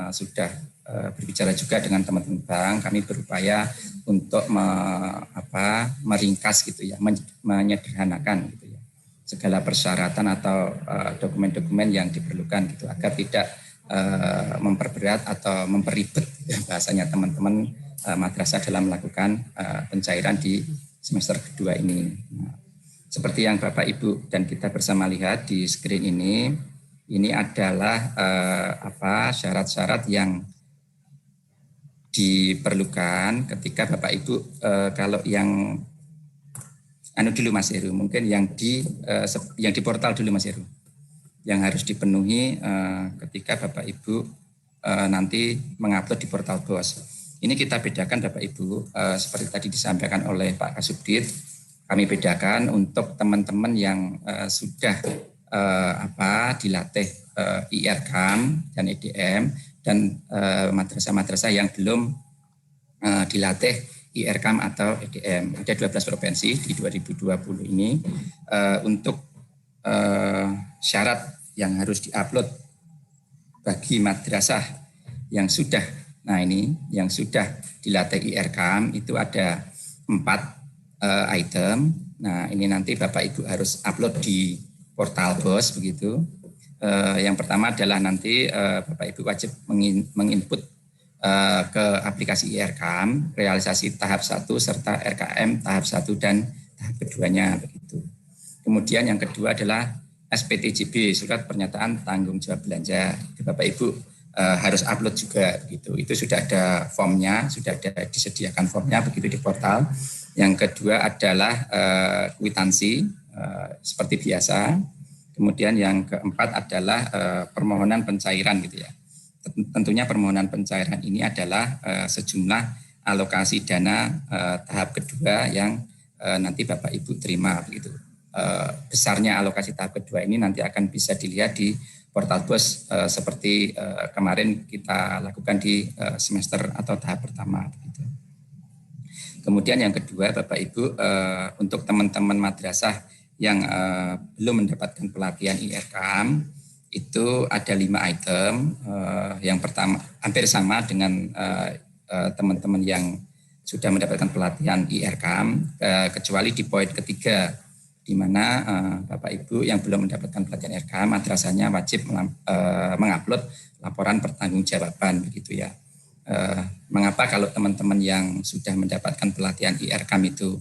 sudah berbicara juga dengan teman-teman bank. Kami berupaya untuk meringkas gitu ya, menyederhanakan gitu ya, segala persyaratan atau dokumen-dokumen yang diperlukan gitu, agar tidak memperberat atau memperibet ya, bahasanya teman-teman madrasah dalam melakukan pencairan di semester kedua ini. Nah, seperti yang Bapak Ibu dan kita bersama lihat di screen ini adalah syarat-syarat yang diperlukan ketika Bapak Ibu kalau yang dulu Mas Heru, mungkin yang di portal dulu Mas Heru, yang harus dipenuhi ketika Bapak Ibu nanti mengupload di portal BOS. Ini kita bedakan Bapak Ibu, seperti tadi disampaikan oleh Pak Kasubdit, kami bedakan untuk teman-teman yang sudah dilatih IRKAM dan EDM, dan madrasah-madrasah yang belum dilatih IRKAM atau EDM. Ada 12 provinsi di 2020 ini. Untuk syarat yang harus diupload bagi madrasah yang sudah, yang sudah dilatih IRKAM itu ada 4 item. Nah, ini nanti Bapak Ibu harus upload di portal BOS begitu. Yang pertama adalah nanti Bapak Ibu wajib menginput ke aplikasi IRKAM realisasi tahap 1 serta RKM tahap 1 dan tahap keduanya begitu. Kemudian yang kedua adalah SPTJB, surat pernyataan tanggung jawab belanja. Bapak Ibu harus upload juga gitu. Itu sudah ada formnya, sudah ada disediakan formnya begitu di portal. Yang kedua adalah kwitansi seperti biasa. Kemudian yang keempat adalah permohonan pencairan gitu ya. Tentunya permohonan pencairan ini adalah sejumlah alokasi dana tahap kedua yang nanti Bapak Ibu terima begitu. Besarnya alokasi tahap kedua ini nanti akan bisa dilihat di portal BOS seperti kemarin kita lakukan di semester atau tahap pertama begitu. Kemudian yang kedua Bapak Ibu, untuk teman-teman madrasah yang belum mendapatkan pelatihan IRKAM itu ada 5 item. Yang pertama hampir sama dengan teman-teman yang sudah mendapatkan pelatihan IRKAM, kecuali di poin ketiga di mana Bapak Ibu yang belum mendapatkan pelatihan IRKAM, madrasahnya wajib mengupload laporan pertanggungjawaban begitu ya. Mengapa kalau teman-teman yang sudah mendapatkan pelatihan IRKAM itu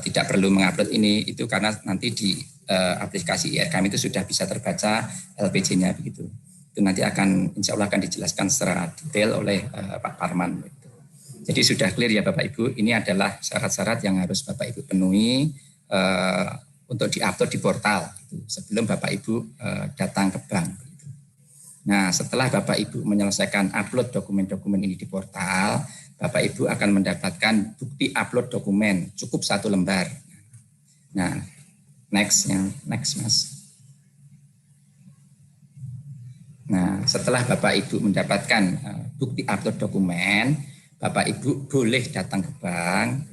tidak perlu mengupload ini? Itu karena nanti di aplikasi IRKAM itu sudah bisa terbaca LPJ-nya begitu. Itu nanti insya Allah akan dijelaskan secara detail oleh Pak Parman. Begitu. Jadi sudah clear ya Bapak Ibu, ini adalah syarat-syarat yang harus Bapak Ibu penuhi untuk diupload di portal gitu, sebelum Bapak Ibu datang ke bank. Gitu. Nah, setelah Bapak Ibu menyelesaikan upload dokumen-dokumen ini di portal, Bapak Ibu akan mendapatkan bukti upload dokumen cukup 1 lembar. Nah, next Mas. Nah, setelah Bapak Ibu mendapatkan bukti upload dokumen, Bapak Ibu boleh datang ke bank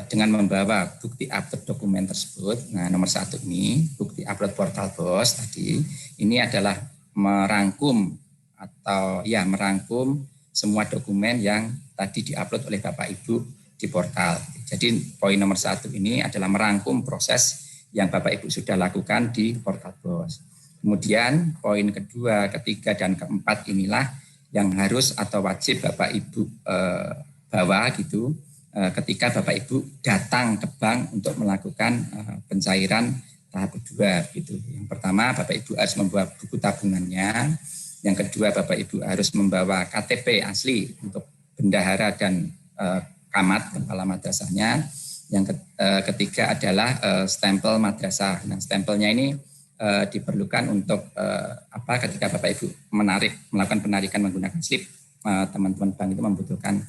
dengan membawa bukti upload dokumen tersebut. Nah, nomor 1 ini, bukti upload portal BOS tadi, ini adalah merangkum semua dokumen yang tadi diupload oleh Bapak Ibu di portal. Jadi poin nomor 1 ini adalah merangkum proses yang Bapak Ibu sudah lakukan di portal BOS. Kemudian poin kedua, ketiga, dan keempat inilah yang harus atau wajib Bapak Ibu bawa gitu ketika Bapak Ibu datang ke bank untuk melakukan pencairan tahap kedua gitu. Yang pertama, Bapak Ibu harus membawa buku tabungannya. Yang kedua, Bapak Ibu harus membawa KTP asli untuk bendahara dan camat kepala madrasahnya. Yang ketiga adalah stempel madrasah. Nah, stempelnya ini diperlukan untuk ketika Bapak Ibu melakukan penarikan menggunakan slip, teman-teman bank itu membutuhkan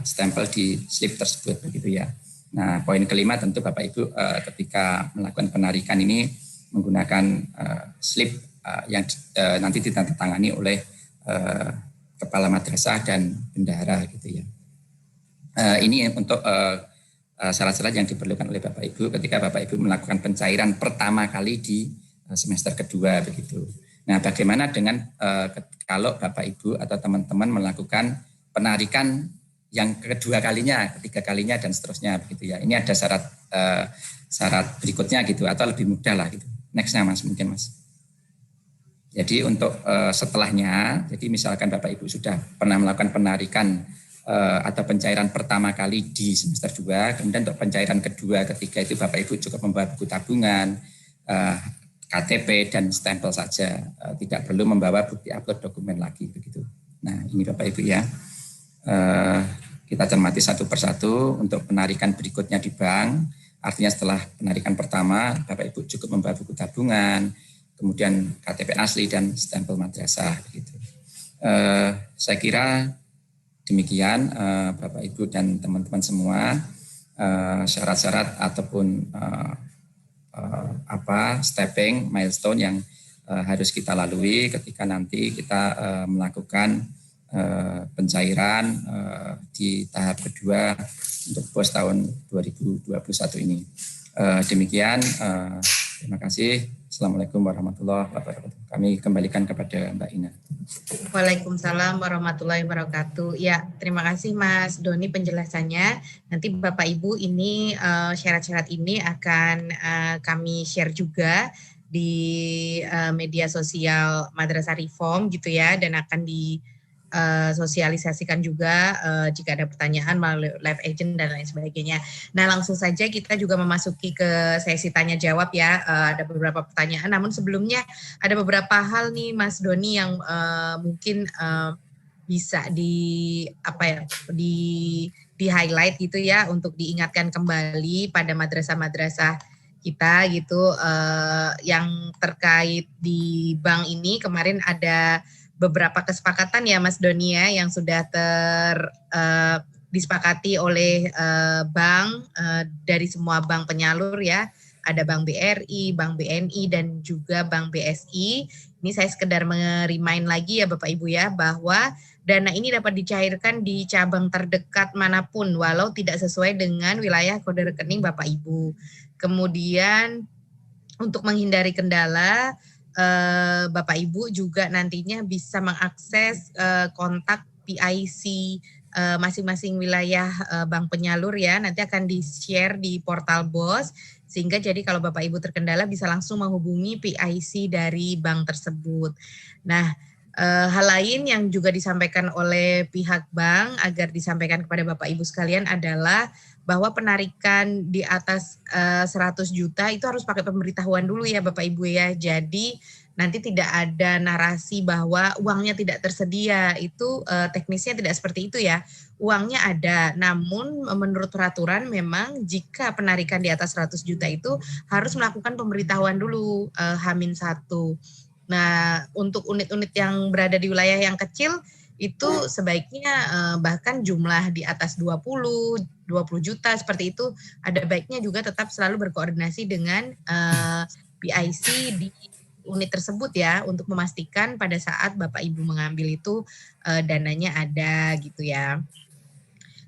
stempel di slip tersebut begitu ya. Nah, poin kelima tentu Bapak Ibu ketika melakukan penarikan ini menggunakan slip yang nanti ditandatangani oleh kepala madrasah dan bendahara gitu ya. Ini untuk syarat-syarat yang diperlukan oleh Bapak Ibu ketika Bapak Ibu melakukan pencairan pertama kali di semester kedua begitu. Nah, bagaimana dengan kalau Bapak Ibu atau teman-teman melakukan penarikan yang kedua kalinya, ketiga kalinya, dan seterusnya begitu ya. Ini ada syarat berikutnya gitu, atau lebih mudah lah gitu. Nextnya Mas, mungkin Mas. Jadi untuk setelahnya, jadi misalkan Bapak Ibu sudah pernah melakukan penarikan atau pencairan pertama kali di semester 2, kemudian untuk pencairan kedua, ketiga itu Bapak Ibu cukup membawa buku tabungan, KTP, dan stempel saja, tidak perlu membawa bukti upload dokumen lagi begitu. Nah, ini Bapak Ibu ya. Kita cermati satu persatu untuk penarikan berikutnya di bank. Artinya setelah penarikan pertama, Bapak Ibu cukup membawa buku tabungan, kemudian KTP asli dan stempel madrasah begitu. Saya kira demikian Bapak Ibu dan teman-teman semua, syarat-syarat ataupun stepping milestone yang harus kita lalui ketika nanti kita melakukan pencairan di tahap kedua untuk BOS tahun 2021 ini. Demikian, terima kasih. Assalamualaikum warahmatullahi wabarakatuh. Kami kembalikan kepada Mbak Ina. Waalaikumsalam warahmatullahi wabarakatuh. Ya, terima kasih Mas Doni penjelasannya. Nanti Bapak Ibu ini syarat-syarat ini akan kami share juga di media sosial Madrasah Reform gitu ya, dan akan sosialisasikan juga jika ada pertanyaan melalui live agent dan lain sebagainya. Nah, langsung saja kita juga memasuki ke sesi tanya jawab ya. Ada beberapa pertanyaan, namun sebelumnya ada beberapa hal nih Mas Doni yang mungkin bisa di highlight gitu ya, untuk diingatkan kembali pada madrasah-madrasah kita gitu, yang terkait di bank ini. Kemarin ada beberapa kesepakatan ya Mas Doni ya, yang sudah disepakati oleh bank, dari semua bank penyalur ya. Ada Bank BRI, Bank BNI, dan juga Bank BSI. Ini saya sekedar merimain lagi ya Bapak Ibu ya, bahwa dana ini dapat dicairkan di cabang terdekat manapun walau tidak sesuai dengan wilayah kode rekening Bapak Ibu. Kemudian untuk menghindari kendala, Bapak Ibu juga nantinya bisa mengakses kontak PIC masing-masing wilayah bank penyalur ya. Nanti akan di-share di portal BOS. Sehingga jadi kalau Bapak Ibu terkendala bisa langsung menghubungi PIC dari bank tersebut. Nah, hal lain yang juga disampaikan oleh pihak bank agar disampaikan kepada Bapak Ibu sekalian adalah bahwa penarikan di atas 100 juta itu harus pakai pemberitahuan dulu ya Bapak Ibu ya. Jadi nanti tidak ada narasi bahwa uangnya tidak tersedia, itu teknisnya tidak seperti itu ya. Uangnya ada, namun menurut peraturan memang jika penarikan di atas 100 juta itu harus melakukan pemberitahuan dulu H-1. Nah, untuk unit-unit yang berada di wilayah yang kecil itu sebaiknya bahkan jumlah di atas 20 juta seperti itu, ada baiknya juga tetap selalu berkoordinasi dengan PIC di unit tersebut ya, untuk memastikan pada saat Bapak Ibu mengambil itu dananya ada gitu ya.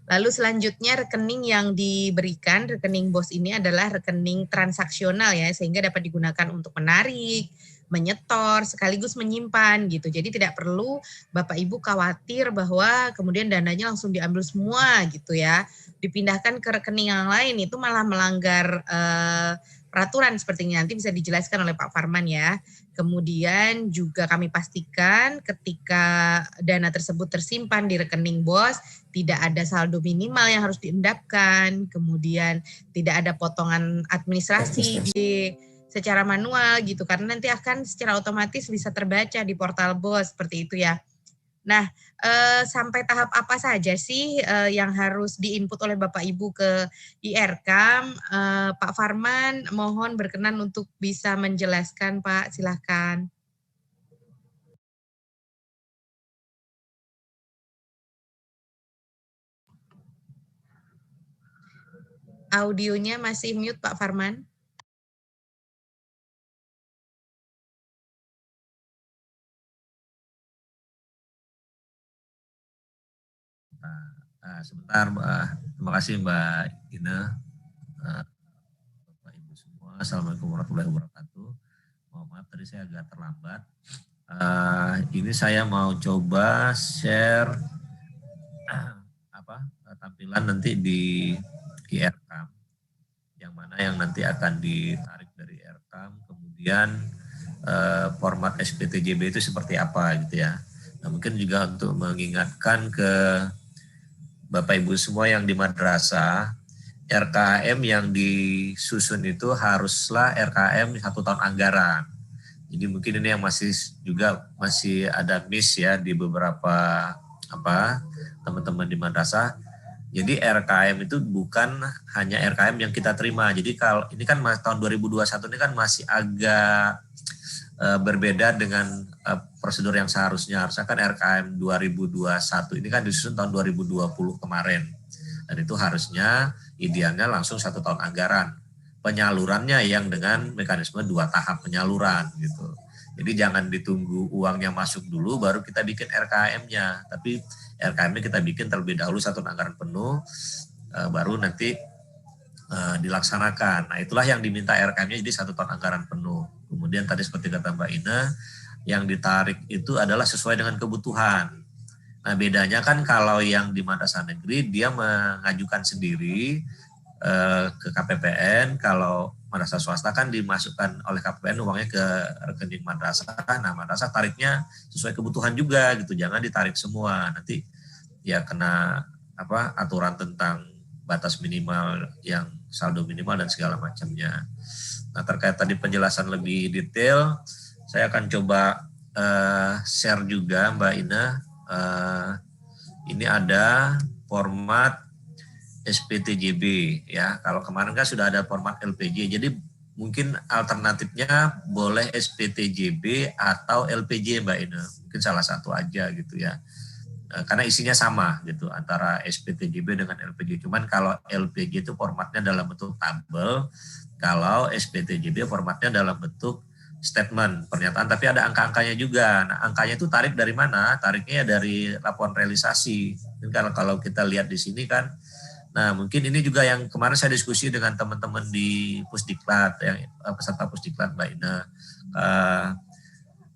Lalu selanjutnya rekening yang diberikan, rekening BOS ini adalah rekening transaksional ya, sehingga dapat digunakan untuk menarik, menyetor, sekaligus menyimpan gitu. Jadi tidak perlu Bapak Ibu khawatir bahwa kemudian dananya langsung diambil semua gitu ya. Dipindahkan ke rekening yang lain itu malah melanggar peraturan sepertinya, nanti bisa dijelaskan oleh Pak Farman ya. Kemudian juga kami pastikan ketika dana tersebut tersimpan di rekening BOS, tidak ada saldo minimal yang harus diendapkan, kemudian tidak ada potongan administrasi secara manual gitu, karena nanti akan secara otomatis bisa terbaca di portal BOS seperti itu ya. Nah, sampai tahap apa saja sih yang harus diinput oleh Bapak Ibu ke IRCAM? Pak Farman, mohon berkenan untuk bisa menjelaskan, Pak. Silakan. Audionya masih mute, Pak Farman. Sebentar, Mbak. Terima kasih Mbak Ina. Bapak Ibu semua, Assalamualaikum warahmatullahi wabarakatuh. Mohon maaf tadi saya agak terlambat. Ini saya mau coba share tampilan nanti di IRCAM, yang mana yang nanti akan ditarik dari IRCAM, kemudian format SPTJB itu seperti apa gitu ya. Nah, mungkin juga untuk mengingatkan ke Bapak Ibu semua yang di madrasah, RKM yang disusun itu haruslah RKM 1 tahun anggaran. Jadi mungkin ini yang masih ada miss ya di beberapa teman-teman di madrasah. Jadi RKM itu bukan hanya RKM yang kita terima. Jadi kalau ini kan tahun 2021 ini kan masih agak berbeda dengan prosedur yang seharusnya kan RKM 2021 ini kan disusun tahun 2020 kemarin, dan itu harusnya idealnya langsung 1 tahun anggaran, penyalurannya yang dengan mekanisme 2 tahap penyaluran gitu. Jadi jangan ditunggu uangnya masuk dulu baru kita bikin RKM-nya, tapi RKM-nya kita bikin terlebih dahulu 1 tahun anggaran penuh, baru nanti dilaksanakan. Nah itulah yang diminta RKM-nya jadi 1 tahun anggaran penuh. Kemudian tadi seperti kata Mbak Ina, yang ditarik itu adalah sesuai dengan kebutuhan. Nah bedanya kan kalau yang di madrasah negeri dia mengajukan sendiri ke KPPN, kalau madrasah swasta kan dimasukkan oleh KPPN uangnya ke rekening madrasah. Nah madrasah tariknya sesuai kebutuhan juga gitu, jangan ditarik semua. Nanti ya kena aturan tentang batas minimal yang saldo minimal dan segala macamnya. Nah terkait tadi penjelasan lebih detail, saya akan coba share juga Mbak Ina. Ini ada format SPTJB ya. Kalau kemarin kan sudah ada format LPJ, jadi mungkin alternatifnya boleh SPTJB atau LPJ Mbak Ina. Mungkin salah satu aja gitu ya. Karena isinya sama gitu antara SPTJB dengan LPJ. Cuman kalau LPJ itu formatnya dalam bentuk tabel, kalau SPTJB formatnya dalam bentuk statement, pernyataan, tapi ada angka-angkanya juga. Nah, angkanya itu tarik dari mana? Tariknya dari laporan realisasi. Kalau kita lihat di sini kan, nah mungkin ini juga yang kemarin saya diskusi dengan teman-teman di Pusdiklat, yang peserta Pusdiklat Mbak Ina.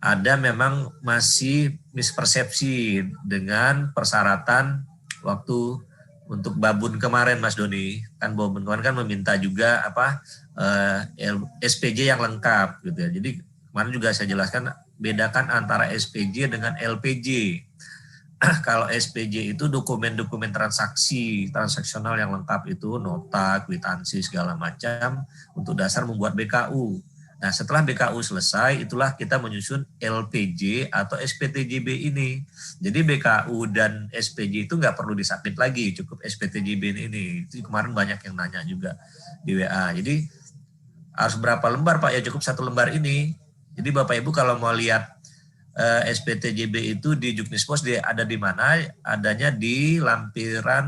Ada memang masih mispersepsi dengan persyaratan waktu untuk Babun kemarin Mas Doni, kan Babun kemarin kan meminta juga SPJ yang lengkap gitu ya. Jadi kemarin juga saya jelaskan bedakan antara SPJ dengan LPJ. Kalau SPJ itu dokumen-dokumen transaksional yang lengkap itu nota, kwitansi segala macam untuk dasar membuat BKU. Nah, setelah BKU selesai, itulah kita menyusun LPJ atau SPTJB ini. Jadi BKU dan SPJ itu nggak perlu disubmit lagi, cukup SPTJB ini. Itu kemarin banyak yang nanya juga di WA. Jadi harus berapa lembar Pak? Ya cukup 1 lembar ini. Jadi Bapak Ibu kalau mau lihat SPTJB itu di Juknispos ada di mana? Adanya di lampiran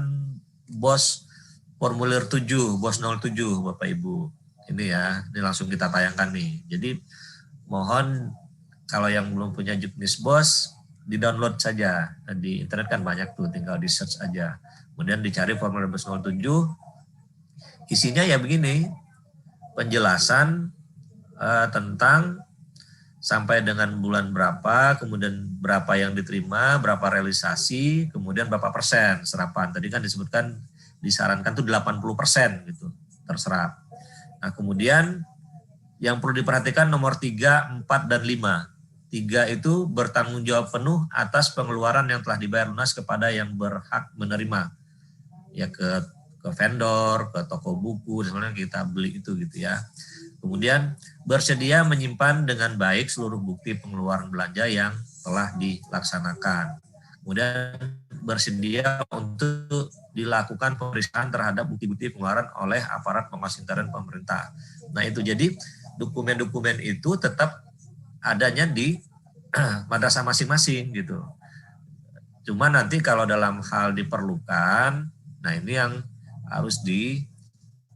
BOS formulir 7, BOS 07 Bapak Ibu. Ini ya, ini langsung kita tayangkan nih. Jadi mohon kalau yang belum punya Juknisbos, di-download saja. Nah, di internet kan banyak tuh, tinggal di-search aja. Kemudian dicari formulir BOS 07. Isinya ya begini, penjelasan tentang sampai dengan bulan berapa, kemudian berapa yang diterima, berapa realisasi, kemudian berapa persen serapan. Tadi kan disebutkan, disarankan tuh 80% gitu, terserap. Nah, kemudian yang perlu diperhatikan nomor 3, 4, dan 5. 3 itu bertanggung jawab penuh atas pengeluaran yang telah dibayar lunas kepada yang berhak menerima. Ya ke vendor, ke toko buku, dan sebagainya kita beli itu gitu ya. Kemudian bersedia menyimpan dengan baik seluruh bukti pengeluaran belanja yang telah dilaksanakan. Kemudian bersedia untuk dilakukan pemeriksaan terhadap bukti-bukti pengeluaran oleh aparat pengawas intern pemerintah. Nah itu jadi dokumen-dokumen itu tetap adanya di madrasah masing-masing gitu. Cuma nanti kalau dalam hal diperlukan, nah ini yang harus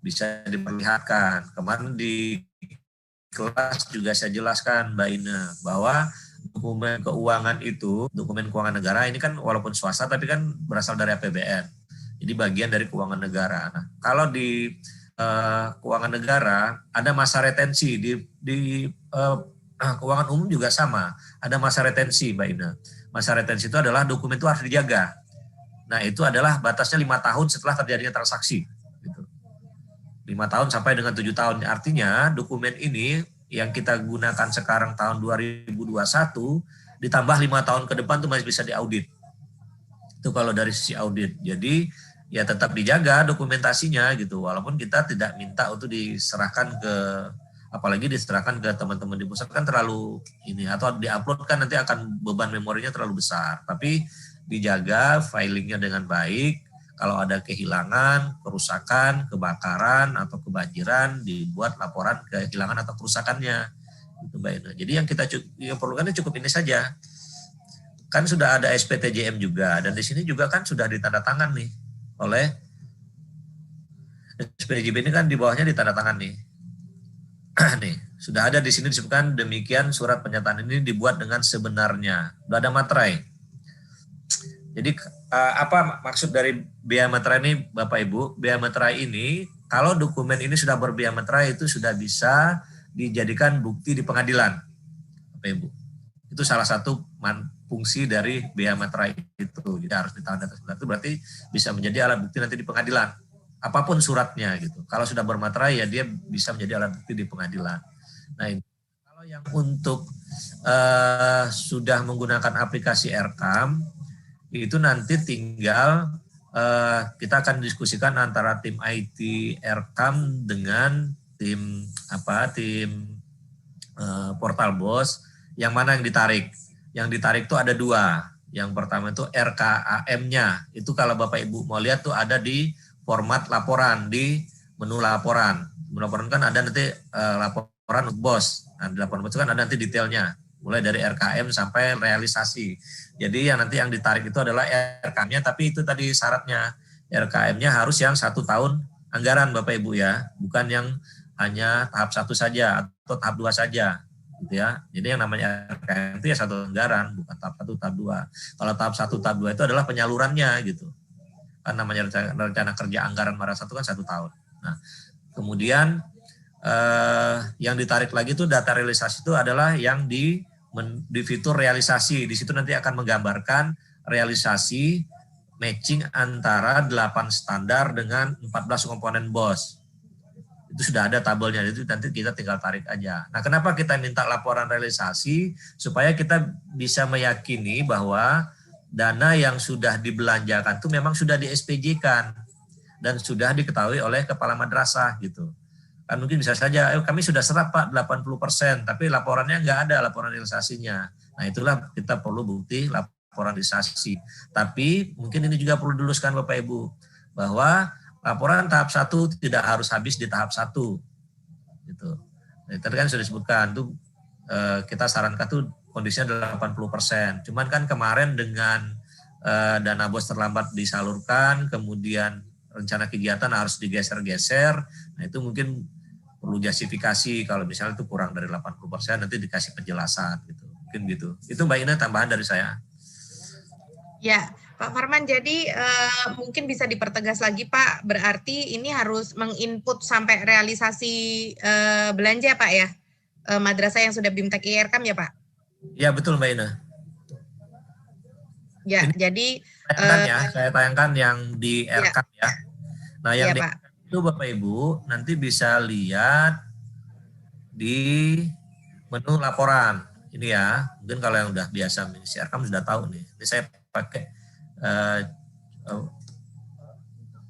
bisa diperlihatkan. Kemarin di kelas juga saya jelaskan Mbak Ina bahwa dokumen keuangan itu, dokumen keuangan negara ini kan walaupun swasta tapi kan berasal dari APBN. Jadi bagian dari keuangan negara. Nah, kalau di keuangan negara ada masa retensi, di keuangan umum juga sama, ada masa retensi Mbak Ina. Masa retensi itu adalah dokumen itu harus dijaga. Nah, itu adalah batasnya 5 tahun setelah terjadinya transaksi. Gitu. 5 tahun sampai dengan 7 tahun. Artinya dokumen ini yang kita gunakan sekarang tahun 2021 ditambah 5 tahun ke depan tuh masih bisa diaudit. Itu kalau dari sisi audit. Jadi ya tetap dijaga dokumentasinya gitu. Walaupun kita tidak minta untuk diserahkan ke, apalagi diserahkan ke teman-teman di pusat kan terlalu ini, atau diupload kan nanti akan beban memorinya terlalu besar. Tapi dijaga filingnya dengan baik. Kalau ada kehilangan, kerusakan, kebakaran, atau kebanjiran, dibuat laporan kehilangan atau kerusakannya. Itu Mbak Ina. Jadi yang perlukan cukup ini saja. Kan sudah ada SPTJM juga, dan di sini juga kan sudah ditandatangan nih oleh SPTJB ini kan di bawahnya ditandatangan nih. Nih, sudah ada di sini disebutkan demikian surat pernyataan ini dibuat dengan sebenarnya. Sudah ada materai. Jadi apa maksud dari biaya materai ini Bapak Ibu? Biaya materai ini kalau dokumen ini sudah berbiaya materai itu sudah bisa dijadikan bukti di pengadilan Bapak Ibu. Itu salah satu fungsi dari biaya materai itu. Jadi harus ditandatangani itu berarti bisa menjadi alat bukti nanti di pengadilan. Apapun suratnya gitu. Kalau sudah bermaterai ya dia bisa menjadi alat bukti di pengadilan. Nah, ini. Kalau yang untuk sudah menggunakan aplikasi Aircam itu nanti tinggal kita akan diskusikan antara tim IT Aircam dengan tim Portal BOS yang mana yang ditarik. Yang ditarik itu ada 2. Yang pertama itu RKAM-nya. Itu kalau Bapak Ibu mau lihat tuh ada di format laporan, di menu laporan. Menu laporan kan ada nanti laporan BOS. Nah, di laporan BOS kan ada nanti detailnya. Mulai dari RKM sampai realisasi. Jadi yang nanti yang ditarik itu adalah RKM-nya, tapi itu tadi syaratnya. RKM-nya harus yang 1 tahun anggaran Bapak Ibu ya. Bukan yang hanya tahap 1 saja atau tahap 2 saja. Gitu ya. Jadi yang namanya RKM itu ya 1 anggaran, bukan tahap 1, tahap 2. Kalau tahap 1, tahap 2 itu adalah penyalurannya gitu. Kan namanya rencana kerja anggaran Mara 1 kan 1 tahun. Nah, kemudian yang ditarik lagi itu data realisasi itu adalah yang di fitur realisasi. Di situ nanti akan menggambarkan realisasi matching antara 8 standar dengan 14 komponen BOS. Itu sudah ada tabelnya, itu nanti kita tinggal tarik aja. Nah, kenapa kita minta laporan realisasi? Supaya kita bisa meyakini bahwa dana yang sudah dibelanjakan itu memang sudah di-SPJ-kan dan sudah diketahui oleh kepala madrasah gitu. Kan mungkin bisa saja, kami sudah serap Pak 80%, tapi laporannya nggak ada laporan realisasinya. Nah, itulah kita perlu bukti laporan realisasi. Tapi mungkin ini juga perlu diluluskan Bapak Ibu, bahwa laporan tahap 1 tidak harus habis di tahap 1. Gitu. Nah, tadi kan sudah disebutkan, tuh kita sarankan tuh kondisinya 80%. Cuman kan kemarin dengan dana BOS terlambat disalurkan, kemudian rencana kegiatan harus digeser-geser, nah itu mungkin perlu justifikasi kalau misalnya itu kurang dari 80%, nanti dikasih penjelasan gitu. Mungkin gitu. Itu Mbak Ina tambahan dari saya. Ya, Pak Farman, jadi mungkin bisa dipertegas lagi Pak, berarti ini harus menginput sampai realisasi belanja Pak ya, madrasah yang sudah BIMTEK IRKAM ya Pak? Ya betul Mbak Ina. Ya, ini jadi saya tayangkan yang di IRKAM ya. Nah yang ya, di Pak. itu Bapak Ibu nanti bisa lihat di menu laporan. Ini ya, mungkin kalau yang udah biasa mengisi IRKAM sudah tahu nih. Ini saya pakai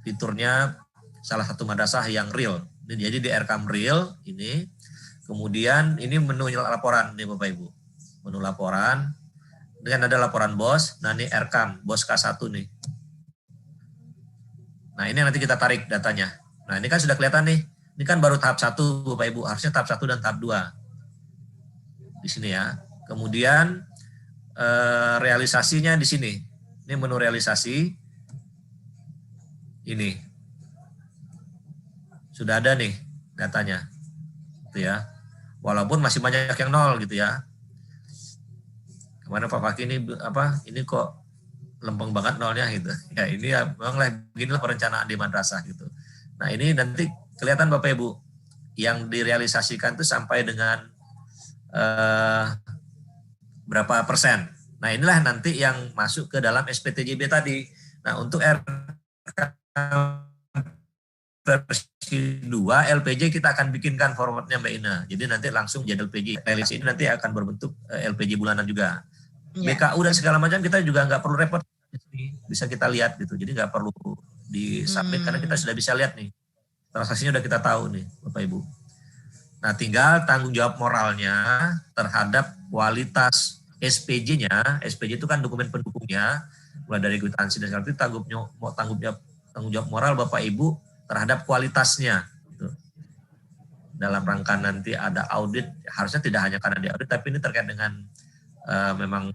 fiturnya salah satu madrasah yang real. Jadi di IRKAM real ini, kemudian ini menu laporan nih Bapak Ibu. Menu laporan, dengan ada laporan BOS, nah ini IRKAM, BOS K1 nih. Nah ini nanti kita tarik datanya. Nah ini kan sudah kelihatan nih, ini kan baru tahap 1 Bapak Ibu, harusnya tahap 1 dan tahap 2. Di sini ya. Kemudian realisasinya di sini. Ini menu realisasi. Ini. Sudah ada nih datanya. Gitu ya. Walaupun masih banyak yang nol gitu ya. Kemana Pak Fakih ini kok lempeng banget nolnya gitu. Ya ini ya memanglah beginilah perencanaan di madrasah gitu. Nah ini nanti kelihatan Bapak Ibu yang direalisasikan itu sampai dengan berapa persen. Nah inilah nanti yang masuk ke dalam SPTJB tadi. Nah untuk versi 2 LPJ kita akan bikinkan forwardnya Mbak Ina. Jadi nanti langsung jadi LPJ. Rilis ini nanti akan berbentuk LPJ bulanan juga. Ya. BKU dan segala macam kita juga nggak perlu repot. Bisa kita lihat gitu. Jadi nggak perlu disubmit karena kita sudah bisa lihat nih. Transaksinya udah kita tahu nih Bapak Ibu. Nah tinggal tanggung jawab moralnya terhadap kualitas SPJ-nya. SPJ itu kan dokumen pendukungnya. Mulai dari kwitansi dan segala itu tanggung jawab moral Bapak Ibu terhadap kualitasnya. Gitu. Dalam rangka nanti ada audit, harusnya tidak hanya karena di audit, tapi ini terkait dengan memang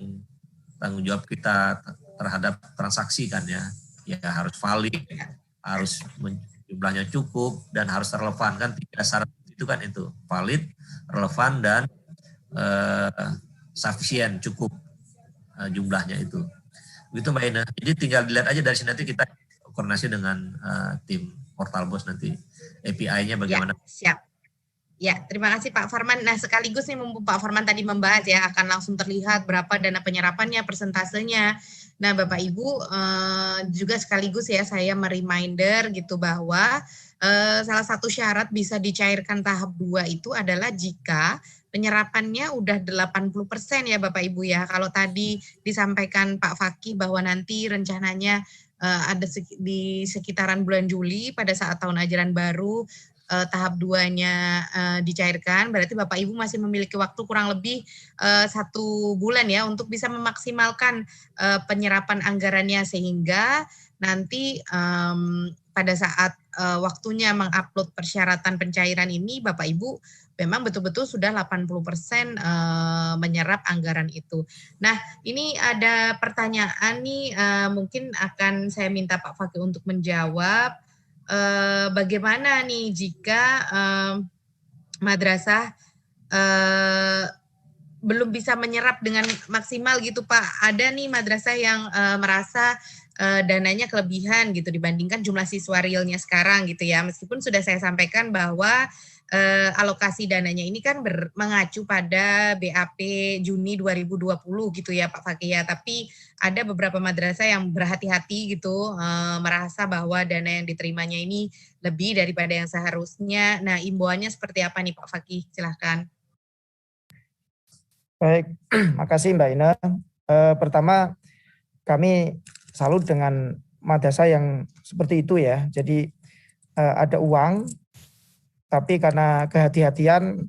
tanggung jawab kita terhadap transaksi kan ya. Ya harus valid, harus jumlahnya cukup, dan harus relevan kan 3 syarat itu kan itu. Valid, relevan, dan sufficient, cukup jumlahnya itu. Begitu Mbak Ina. Jadi tinggal dilihat aja dari sini, nanti kita koordinasi dengan tim Portal BOS nanti API-nya bagaimana. Ya, siap. Ya, terima kasih Pak Farman. Nah, sekaligus nih mumpung Pak Farman tadi membahas ya, akan langsung terlihat berapa dana penyerapannya, persentasenya. Nah, Bapak Ibu juga sekaligus ya saya mereminder gitu bahwa salah satu syarat bisa dicairkan tahap 2 itu adalah jika penyerapannya udah 80% ya Bapak Ibu ya. Kalau tadi disampaikan Pak Fakih bahwa nanti rencananya ada di sekitaran bulan Juli pada saat tahun ajaran baru tahap 2-nya dicairkan, berarti Bapak Ibu masih memiliki waktu kurang lebih 1 bulan ya untuk bisa memaksimalkan penyerapan anggarannya, sehingga nanti pada saat waktunya mengupload persyaratan pencairan ini Bapak Ibu memang betul-betul sudah 80% menyerap anggaran itu. Nah, ini ada pertanyaan nih, mungkin akan saya minta Pak Fakih untuk menjawab. Bagaimana nih jika madrasah belum bisa menyerap dengan maksimal gitu Pak? Ada nih madrasah yang merasa dananya kelebihan gitu dibandingkan jumlah siswa realnya sekarang gitu ya. Meskipun sudah saya sampaikan bahwa alokasi dananya ini kan mengacu pada BAP Juni 2020 gitu ya Pak Fakih ya. Tapi ada beberapa madrasah yang berhati-hati gitu, merasa bahwa dana yang diterimanya ini lebih daripada yang seharusnya. Nah, imbauannya seperti apa nih Pak Fakih? Silahkan. Baik, makasih Mbak Ina. Pertama, kami salut dengan madrasah yang seperti itu ya. Jadi ada uang, tapi karena kehati-hatian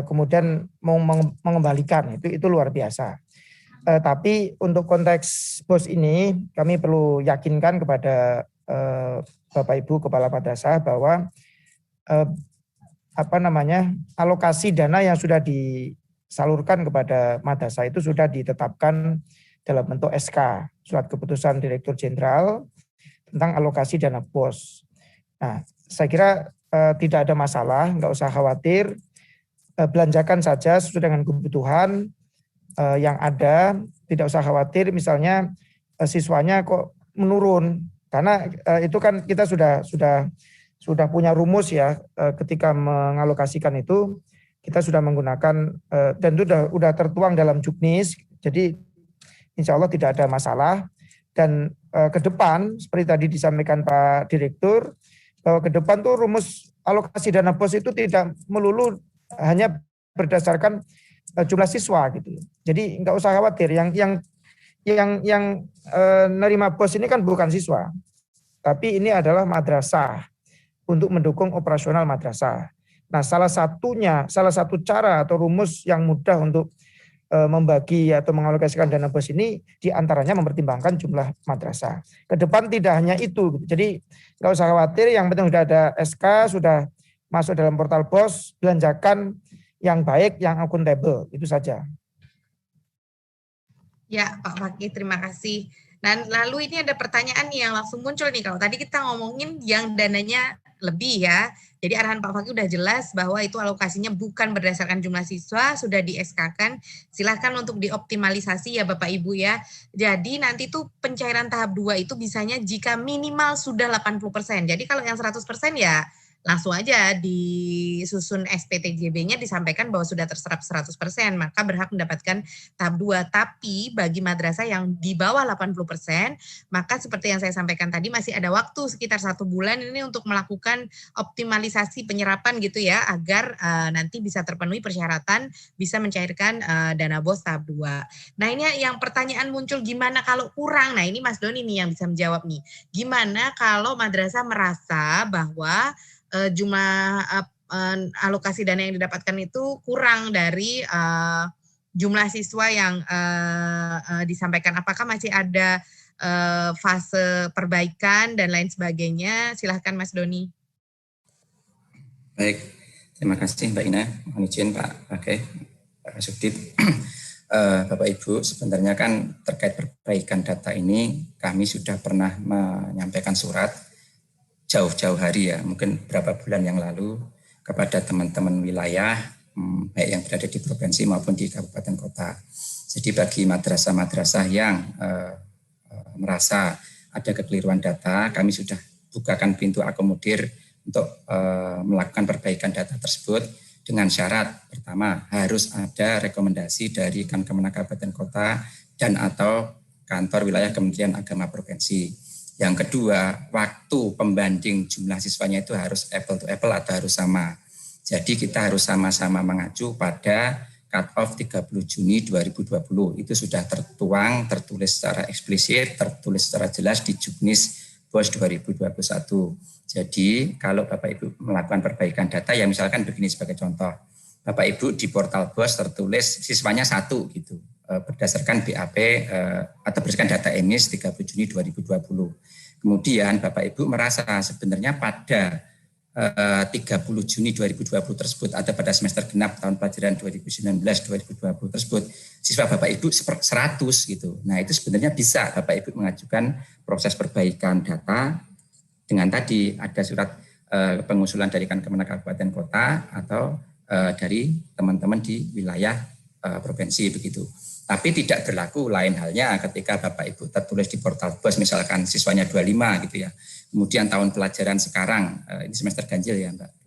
kemudian mau mengembalikan, itu luar biasa. Tapi untuk konteks BOS ini, kami perlu yakinkan kepada Bapak Ibu Kepala Madrasah bahwa alokasi dana yang sudah disalurkan kepada madrasah itu sudah ditetapkan dalam bentuk SK, Surat Keputusan Direktur Jenderal tentang alokasi dana BOS. Nah, saya kira tidak ada masalah, nggak usah khawatir, belanjakan saja sesuai dengan kebutuhan yang ada, tidak usah khawatir misalnya siswanya kok menurun, karena itu kan kita sudah punya rumus ya, ketika mengalokasikan itu kita sudah menggunakan dan itu sudah tertuang dalam Juknis, jadi insya Allah tidak ada masalah. Dan ke depan seperti tadi disampaikan Pak Direktur, bahwa ke depan tuh rumus alokasi dana BOS itu tidak melulu hanya berdasarkan jumlah siswa gitu. Jadi nggak usah khawatir, yang nerima BOS ini kan bukan siswa, tapi ini adalah madrasah untuk mendukung operasional madrasah. Nah, salah satu cara atau rumus yang mudah untuk membagi atau mengalokasikan dana BOS ini diantaranya mempertimbangkan jumlah madrasah. Ke depan tidak hanya itu, jadi nggak usah khawatir, yang penting sudah ada SK, sudah masuk dalam portal BOS, belanjakan yang baik, yang akuntabel, itu saja. Ya Pak Fakih, terima kasih. Nah, lalu ini ada pertanyaan nih yang langsung muncul nih, kalau tadi kita ngomongin yang dananya lebih ya. Jadi arahan Pak Fakih udah jelas bahwa itu alokasinya bukan berdasarkan jumlah siswa, sudah di SK-kan. Silahkan untuk dioptimalisasi ya Bapak Ibu ya. Jadi nanti tuh pencairan tahap 2 itu bisanya jika minimal sudah 80%. Jadi kalau yang 100% ya langsung aja disusun SPTJB-nya disampaikan bahwa sudah terserap 100%, maka berhak mendapatkan tahap 2. Tapi bagi madrasah yang di bawah 80%, maka seperti yang saya sampaikan tadi masih ada waktu sekitar 1 bulan ini untuk melakukan optimalisasi penyerapan gitu ya, agar nanti bisa terpenuhi persyaratan bisa mencairkan dana BOS tahap 2. Nah, ini yang pertanyaan muncul, gimana kalau kurang? Nah, ini Mas Doni nih yang bisa menjawab nih. Gimana kalau madrasah merasa bahwa jumlah alokasi dana yang didapatkan itu kurang dari jumlah siswa yang disampaikan? Apakah masih ada fase perbaikan dan lain sebagainya? Silahkan Mas Doni. Baik, terima kasih Mbak Ina. Mohon izin Pak Fakih, Pak Sudit. Bapak Ibu, sebenarnya kan terkait perbaikan data ini kami sudah pernah menyampaikan surat jauh-jauh hari ya, mungkin beberapa bulan yang lalu kepada teman-teman wilayah, baik yang berada di provinsi maupun di kabupaten kota. Jadi bagi madrasah-madrasah yang merasa ada kekeliruan data, kami sudah bukakan pintu akomodir untuk melakukan perbaikan data tersebut dengan syarat pertama harus ada rekomendasi dari Kemenak Kabupaten Kota dan atau kantor wilayah Kementerian Agama Provinsi. Yang kedua, waktu pembanding jumlah siswanya itu harus apple to apple atau harus sama. Jadi kita harus sama-sama mengacu pada cut off 30 Juni 2020. Itu sudah tertuang, tertulis secara eksplisit, tertulis secara jelas di Juknis BOS 2021. Jadi kalau Bapak Ibu melakukan perbaikan data, ya misalkan begini sebagai contoh. Bapak Ibu di portal BOS tertulis siswanya 1 gitu. Berdasarkan BAP atau berdasarkan data EMIS 30 Juni 2020. Kemudian Bapak Ibu merasa sebenarnya pada 30 Juni 2020 tersebut atau pada semester genap tahun pelajaran 2019-2020 tersebut siswa Bapak Ibu 100 gitu. Nah, itu sebenarnya bisa Bapak Ibu mengajukan proses perbaikan data dengan tadi ada surat pengusulan dari Kemenak Kabupaten Kota atau dari teman-teman di wilayah provinsi begitu. Tapi tidak berlaku lain halnya ketika Bapak Ibu tertulis di portal BOS misalkan siswanya 25 gitu ya. Kemudian tahun pelajaran sekarang, ini semester ganjil ya Mbak,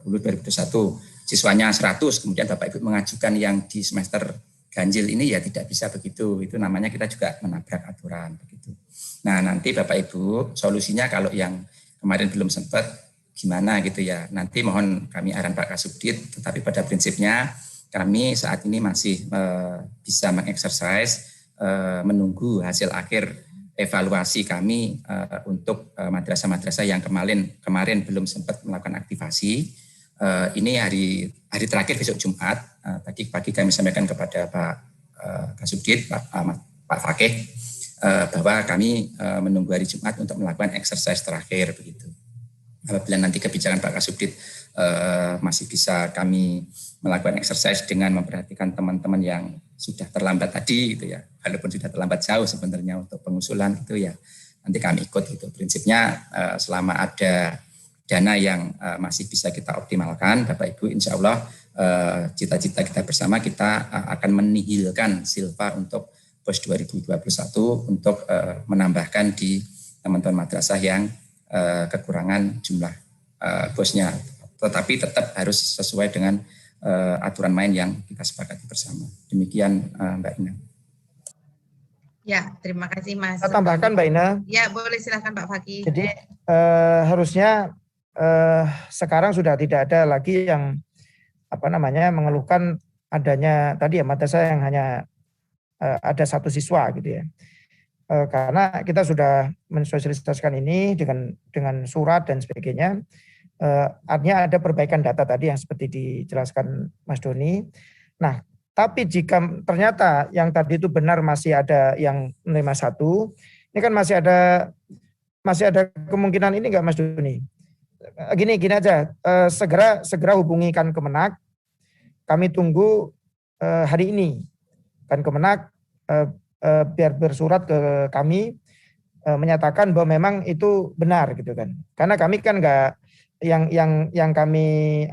2020-2021, siswanya 100, kemudian Bapak Ibu mengajukan yang di semester ganjil ini ya tidak bisa begitu. Itu namanya kita juga menabrak aturan begitu. Nah, nanti Bapak Ibu solusinya kalau yang kemarin belum sempat gimana gitu ya. Nanti mohon kami arahan Pak Kasubdit, tetapi pada prinsipnya kami saat ini masih bisa mengeksersis menunggu hasil akhir evaluasi kami untuk madrasah-madrasah yang kemarin belum sempat melakukan aktivasi. Ini hari terakhir besok Jumat. Tadi pagi kami sampaikan kepada Pak Kasubdit, Pak Fakih, bahwa kami menunggu hari Jumat untuk melakukan eksersis terakhir begitu. Apabila nanti kebijakan Pak Kasubdit masih bisa kami melakukan eksersis dengan memperhatikan teman-teman yang sudah terlambat tadi gitu ya, walaupun sudah terlambat jauh sebenarnya untuk pengusulan gitu ya, nanti kami ikut gitu. Prinsipnya selama ada dana yang masih bisa kita optimalkan, Bapak Ibu, insya Allah cita-cita kita bersama kita akan menihilkan silva untuk BOS 2021 untuk menambahkan di teman-teman madrasah yang kekurangan jumlah BOS-nya, tetapi tetap harus sesuai dengan aturan main yang kita sepakati bersama. Demikian Mbak Ina. Ya, terima kasih Mas. Saya tambahkan Mbak Ina. Ya, boleh silakan Pak Fakih. Jadi harusnya sekarang sudah tidak ada lagi yang mengeluhkan adanya tadi ya madrasah yang hanya ada satu siswa gitu ya. Karena kita sudah mensosialisasikan ini dengan surat dan sebagainya. Artinya ada perbaikan data tadi yang seperti dijelaskan Mas Doni. Nah, tapi jika ternyata yang tadi itu benar masih ada yang menerima satu, ini kan masih ada kemungkinan ini enggak Mas Doni? Gini aja, segera hubungi Kan Kemenak. Kami tunggu hari ini. Kan Kemenak biar bersurat ke kami menyatakan bahwa memang itu benar gitu kan. Karena kami kan enggak yang kami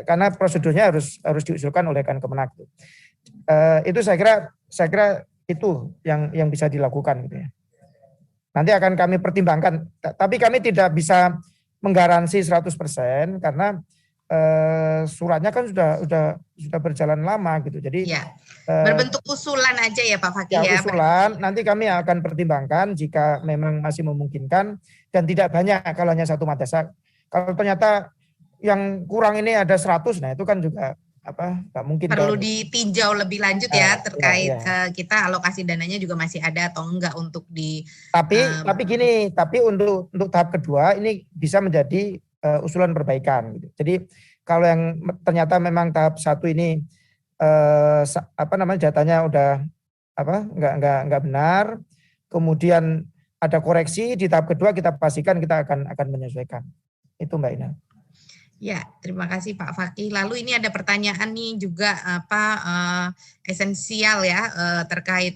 karena prosedurnya harus diusulkan oleh Kan Kemenak. Itu saya kira itu yang bisa dilakukan gitu ya. Nanti akan kami pertimbangkan, tapi kami tidak bisa menggaransi 100% karena suratnya kan sudah berjalan lama gitu. Jadi ya, berbentuk usulan aja ya Pak Fakih ya. Usulan nanti kami akan pertimbangkan jika memang masih memungkinkan dan tidak banyak kalau hanya satu madrasah. Kalau ternyata yang kurang ini ada 100, nah itu kan juga nggak mungkin. Perlu ditinjau lebih lanjut ya terkait kita alokasi dananya juga masih ada atau enggak untuk di. Tapi untuk tahap kedua ini bisa menjadi usulan perbaikan. Gitu. Jadi kalau yang ternyata memang tahap 1 ini datanya udah nggak benar, kemudian ada koreksi di tahap kedua kita pastikan kita akan menyesuaikan. Itu Mbak Ina. Ya, terima kasih Pak Fakih. Lalu ini ada pertanyaan nih juga esensial ya terkait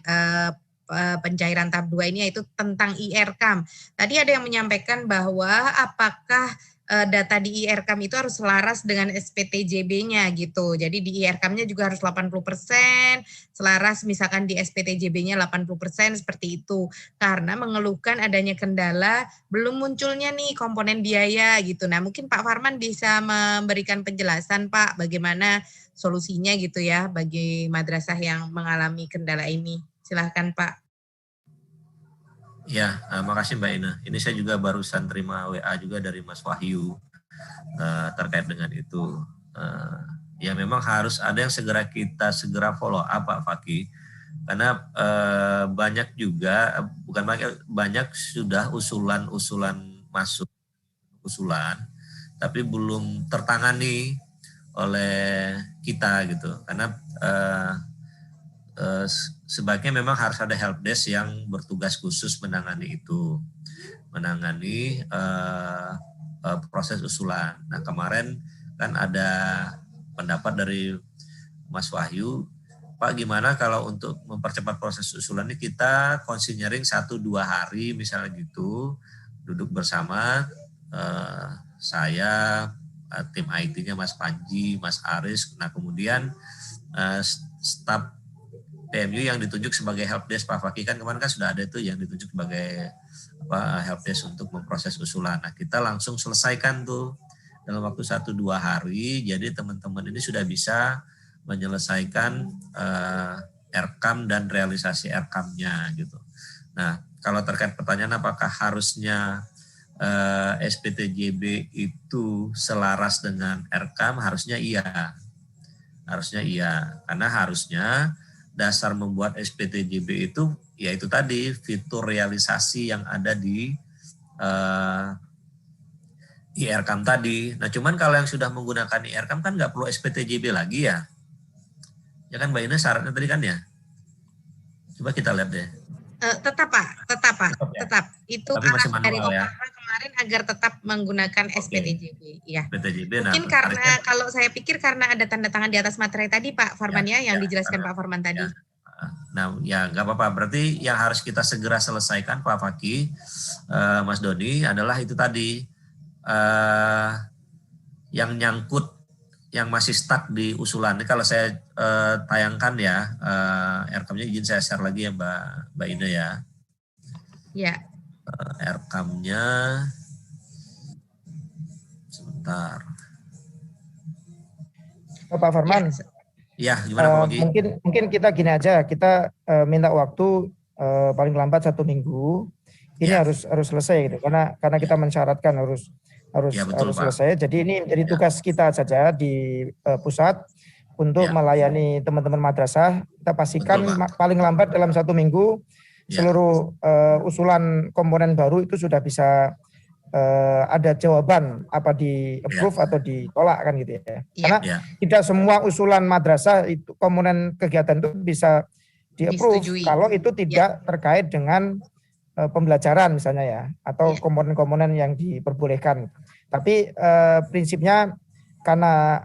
pencairan tahap 2 ini yaitu tentang IRKAM. Tadi ada yang menyampaikan bahwa apakah data di IRKAM itu harus selaras dengan SPTJB-nya gitu. Jadi di IRKAM-nya juga harus 80%, selaras misalkan di SPTJB-nya 80% seperti itu. Karena mengeluhkan adanya kendala belum munculnya nih komponen biaya gitu. Nah, mungkin Pak Farman bisa memberikan penjelasan Pak bagaimana solusinya gitu ya bagi madrasah yang mengalami kendala ini. Silahkan Pak. Ya, makasih Mbak Ina. Ini saya juga barusan terima WA juga dari Mas Wahyu terkait dengan itu. Ya memang harus ada yang segera follow up Pak Fakih. Karena banyak juga, banyak sudah usulan masuk tapi belum tertangani oleh kita gitu. Karena sebaiknya memang harus ada helpdesk yang bertugas khusus menangani itu, proses usulan. Nah kemarin kan ada pendapat dari Mas Wahyu, Pak gimana kalau untuk mempercepat proses usulan ini kita konsinyering 1-2 hari misalnya gitu, duduk bersama saya, tim IT-nya Mas Panji, Mas Aris, nah kemudian staf PMU yang ditunjuk sebagai helpdesk Pak Fakih, kan kemarin kan sudah ada itu yang ditunjuk sebagai helpdesk untuk memproses usulan. Nah, kita langsung selesaikan tuh dalam waktu 1-2 hari. Jadi teman-teman ini sudah bisa menyelesaikan RKAM dan realisasi RKAM-nya gitu. Nah, kalau terkait pertanyaan apakah harusnya SPTJB itu selaras dengan RKAM, harusnya iya. Harusnya iya, karena harusnya dasar membuat SPTJB itu yaitu tadi fitur realisasi yang ada di IRKAM tadi. Nah, cuman kalau yang sudah menggunakan IRKAM kan nggak perlu SPTJB lagi ya. Ya kan Mbak Ina syaratnya tadi kan ya. Coba kita lihat deh. Tetap Pak. Ya? Tetap. Itu tapi masih dari manual ya. kemarin agar tetap menggunakan SPTJB. Ya. SPTJB. Mungkin karena kalau saya pikir karena ada tanda tangan di atas materai tadi Pak Farman yang dijelaskan Pak Farman tadi. Nah, ya nggak apa-apa. Berarti yang harus kita segera selesaikan Pak Fakih, Mas Doni adalah itu tadi yang nyangkut, yang masih stuck di usulan. Ini kalau saya tayangkan ya, RKAM-nya izin saya share lagi ya Mbak Ina ya. Ya. RKAM-nya sebentar. Pak Farman. Ya, gimana Pak Fakih? Mungkin kita gini aja, kita minta waktu paling lambat 1 minggu. Ini harus selesai gitu, karena kita mensyaratkan harus selesai. Jadi ini menjadi tugas kita saja di pusat untuk melayani teman-teman madrasah. Kita pastikan paling lambat dalam 1 minggu seluruh usulan komponen baru itu sudah bisa ada jawaban apa di approve atau ditolak kan gitu ya. Karena tidak semua usulan madrasah itu komponen kegiatan itu bisa di approve kalau itu tidak terkait dengan pembelajaran misalnya ya, atau komponen-komponen yang diperbolehkan. Tapi prinsipnya karena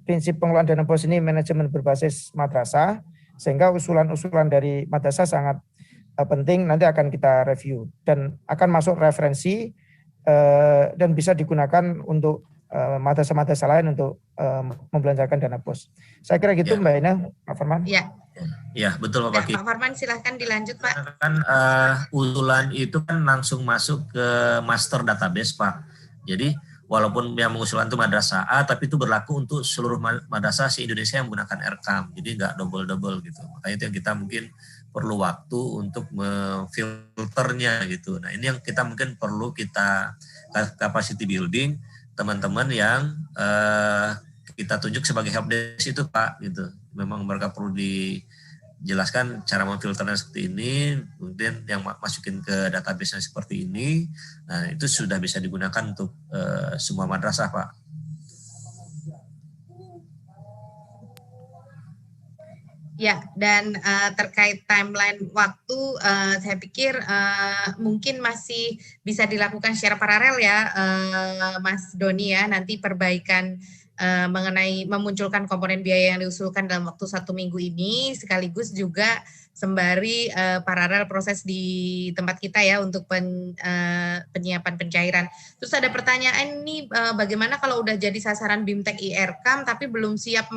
prinsip pengelolaan dana BOS ini manajemen berbasis madrasah, sehingga usulan-usulan dari madrasah sangat penting, nanti akan kita review dan akan masuk referensi dan bisa digunakan untuk madrasah-madrasah lain untuk membelanjakan dana BOS. Saya kira gitu Mbak Ina, Pak Farman. Ya, betul Pak Fakih. Pak Farman silahkan dilanjut Pak. Kan usulan itu kan langsung masuk ke master database Pak. Jadi walaupun yang mengusulkan itu madrasah A, tapi itu berlaku untuk seluruh madrasah se-Indonesia yang menggunakan RKAM. Jadi nggak double-double gitu. Makanya itu yang kita mungkin perlu waktu untuk memfilternya gitu. Nah ini yang kita mungkin perlu kita capacity building teman-teman yang kita tunjuk sebagai helpdesk itu Pak gitu. Memang mereka perlu dijelaskan cara memfilternya seperti ini, kemudian yang masukin ke database-nya seperti ini. Nah, itu sudah bisa digunakan untuk semua madrasah, Pak. Ya, dan terkait timeline waktu, saya pikir mungkin masih bisa dilakukan secara paralel ya, Mas Doni ya, nanti perbaikan mengenai memunculkan komponen biaya yang diusulkan dalam waktu 1 minggu ini, sekaligus juga sembari paralel proses di tempat kita ya untuk penyiapan pencairan. Terus ada pertanyaan nih, bagaimana kalau udah jadi sasaran BIMTEK IRKAM tapi belum siap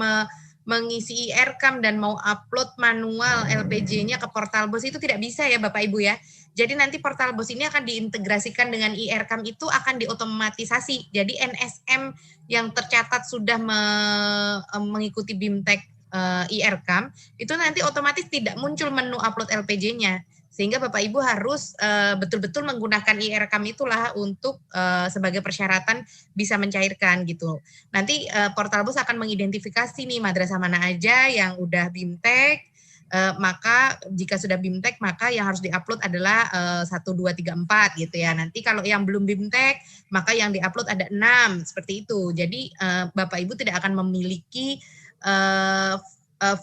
mengisi IRKAM dan mau upload manual LPJ-nya ke portal BOS, itu tidak bisa ya Bapak Ibu ya. Jadi nanti portal BOS ini akan diintegrasikan dengan IRKAM, itu akan diotomatisasi. Jadi NSM yang tercatat sudah mengikuti BIMTEK IRKAM, itu nanti otomatis tidak muncul menu upload LPJ-nya. Sehingga Bapak Ibu harus betul-betul menggunakan IRKAM itulah untuk sebagai persyaratan bisa mencairkan gitu. Nanti portal BOS akan mengidentifikasi nih madrasah mana aja yang udah BIMTEK, maka jika sudah BIMTEK maka yang harus diupload adalah 1, 2, 3, 4 gitu ya. Nanti kalau yang belum BIMTEK maka yang diupload ada 6 seperti itu. Jadi Bapak Ibu tidak akan memiliki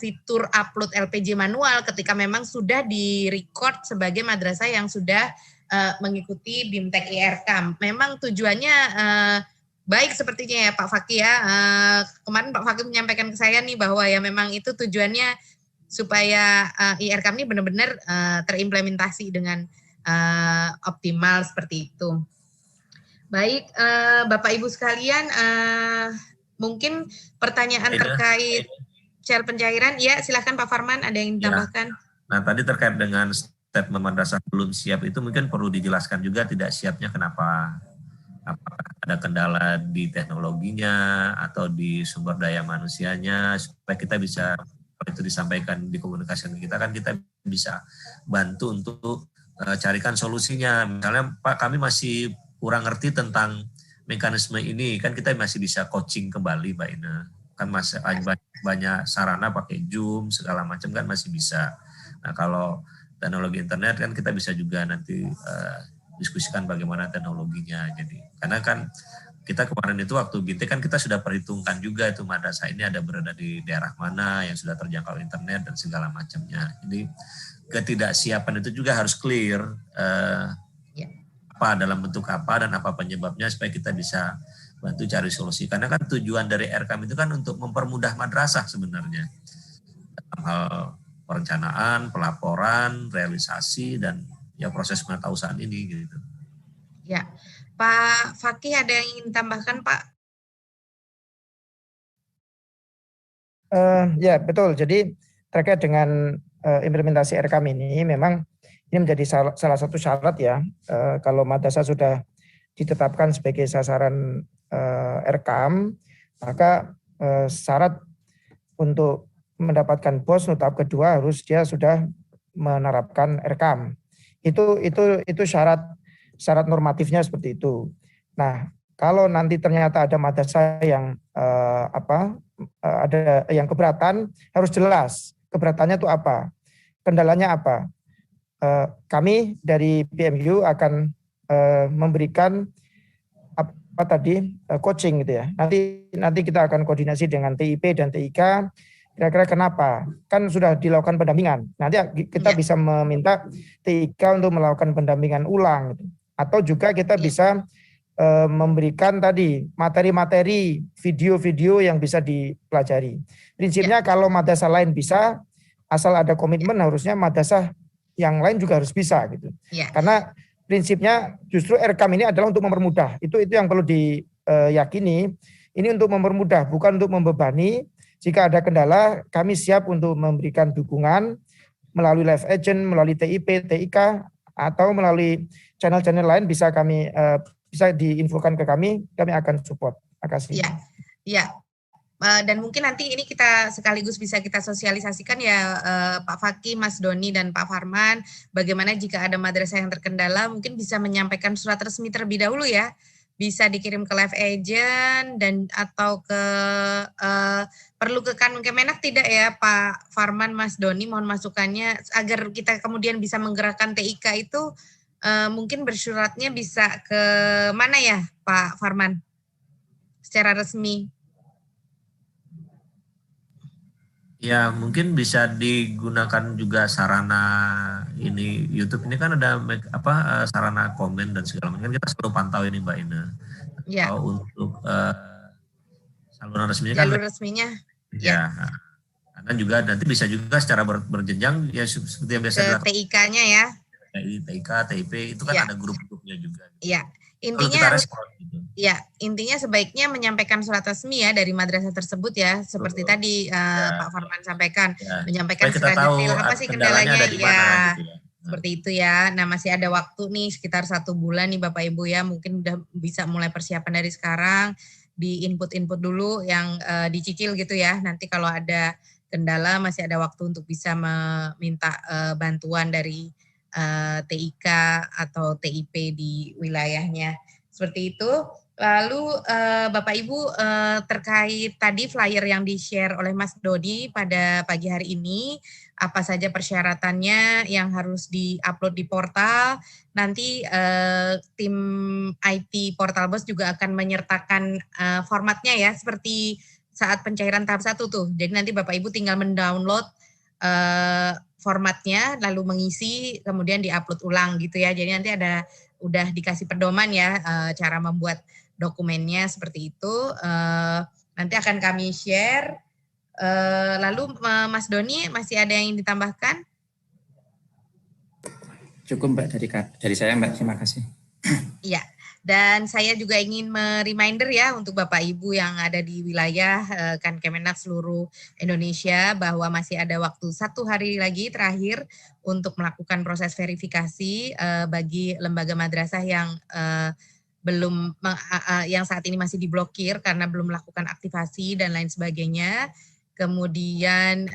fitur upload LPJ manual ketika memang sudah di-record sebagai madrasah yang sudah mengikuti BIMTEK IRKAM. Memang tujuannya baik sepertinya ya Pak Fakih ya. Kemarin Pak Fakih menyampaikan ke saya nih bahwa ya memang itu tujuannya supaya IRKAM ini benar-benar terimplementasi dengan optimal seperti itu. Baik, Bapak Ibu sekalian, mungkin pertanyaan terkait share pencairan. Ya, silahkan Pak Farman, ada yang ditambahkan? Nah, tadi terkait dengan statement madrasah belum siap itu mungkin perlu dijelaskan juga tidak siapnya kenapa. Apakah ada kendala di teknologinya atau di sumber daya manusianya, supaya kita bisa, kalau itu disampaikan di komunikasi kita kan kita bisa bantu untuk carikan solusinya. Misalnya Pak, kami masih kurang ngerti tentang mekanisme ini, kan kita masih bisa coaching kembali Mbak Ina. Kan masih banyak sarana pakai Zoom segala macam kan masih bisa. Nah, kalau teknologi internet kan kita bisa juga nanti diskusikan bagaimana teknologinya. Jadi karena kan kita kemarin itu waktu bintik kan kita sudah perhitungkan juga itu madrasah ini ada berada di daerah mana yang sudah terjangkau internet dan segala macamnya. Jadi ketidaksiapan itu juga harus clear apa dalam bentuk apa dan apa penyebabnya supaya kita bisa bantu cari solusi. Karena kan tujuan dari RKAM itu kan untuk mempermudah madrasah sebenarnya dalam hal perencanaan, pelaporan, realisasi dan ya proses penatausahaan ini gitu. Ya, Pak Fakih ada yang ingin tambahkan Pak? Ya betul. Jadi terkait dengan implementasi RKAM ini memang ini menjadi salah satu syarat ya. Kalau madrasah sudah ditetapkan sebagai sasaran RKAM, maka syarat untuk mendapatkan BOS tahap kedua harus dia sudah menerapkan RKAM. Itu syarat normatifnya seperti itu. Nah, kalau nanti ternyata ada madrasah yang ada yang keberatan, harus jelas keberatannya itu apa, kendalanya apa. Kami dari PMU akan memberikan coaching gitu ya. Nanti kita akan koordinasi dengan TIP dan TIK. Kira-kira kenapa? Kan sudah dilakukan pendampingan. Nanti kita bisa meminta TIK untuk melakukan pendampingan ulang. Gitu. Atau juga kita bisa memberikan tadi materi-materi, video-video yang bisa dipelajari. Prinsipnya kalau madrasah lain bisa, asal ada komitmen harusnya madrasah yang lain juga harus bisa gitu. Karena prinsipnya justru RKAM ini adalah untuk mempermudah. Itu yang perlu diyakini. Ini untuk mempermudah, bukan untuk membebani. Jika ada kendala, kami siap untuk memberikan dukungan melalui live agent, melalui TIP, TIK, atau melalui channel-channel lain bisa kami bisa diinfokan ke kami akan support. Terima kasih. Ya. Dan mungkin nanti ini kita sekaligus bisa kita sosialisasikan ya Pak Fakih, Mas Doni, dan Pak Farman, bagaimana jika ada madrasah yang terkendala mungkin bisa menyampaikan surat resmi terlebih dahulu ya, bisa dikirim ke live agent dan atau ke perlu ke Kemenak tidak ya Pak Farman, Mas Doni, mohon masukannya agar kita kemudian bisa menggerakkan TIK itu mungkin bersuratnya bisa ke mana ya Pak Farman secara resmi? Ya mungkin bisa digunakan juga sarana ini YouTube ini kan ada sarana komen dan segala macam, kan kita selalu pantau ini Mbak Ina. Ya. Untuk saluran resminya jalur resminya. Ya. Karena juga nanti bisa juga secara berjenjang ya seperti yang biasa dilakukan. TIK-nya ya. TIK, TIP itu kan ada grup-grupnya juga. Iya. Intinya harus gitu. Ya, intinya sebaiknya menyampaikan surat resmi ya dari madrasah tersebut ya, seperti tadi Pak Farman sampaikan, menyampaikan secara detail apa sih kendalanya ya. Gitu ya. Seperti itu ya. Nah, masih ada waktu nih sekitar 1 bulan nih Bapak Ibu ya, mungkin udah bisa mulai persiapan dari sekarang, di input dulu yang dicicil gitu ya. Nanti kalau ada kendala masih ada waktu untuk bisa meminta bantuan dari TIK atau TIP di wilayahnya. Seperti itu. Lalu Bapak Ibu terkait tadi flyer yang di-share oleh Mas Dodi pada pagi hari ini, apa saja persyaratannya yang harus di-upload di portal. Nanti tim IT Portal BOS juga akan menyertakan formatnya ya, seperti saat pencairan tahap 1 tuh. Jadi nanti Bapak Ibu tinggal mendownload formatnya, lalu mengisi, kemudian di-upload ulang gitu ya. Jadi nanti udah dikasih pedoman ya cara membuat dokumennya seperti itu. Nanti akan kami share. Lalu Mas Doni masih ada yang ditambahkan? Cukup Mbak dari saya Mbak, terima kasih. Iya. Dan saya juga ingin reminder ya untuk Bapak Ibu yang ada di wilayah Kemenak seluruh Indonesia bahwa masih ada waktu 1 hari lagi terakhir untuk melakukan proses verifikasi bagi lembaga madrasah yang belum yang saat ini masih diblokir karena belum melakukan aktivasi dan lain sebagainya. Kemudian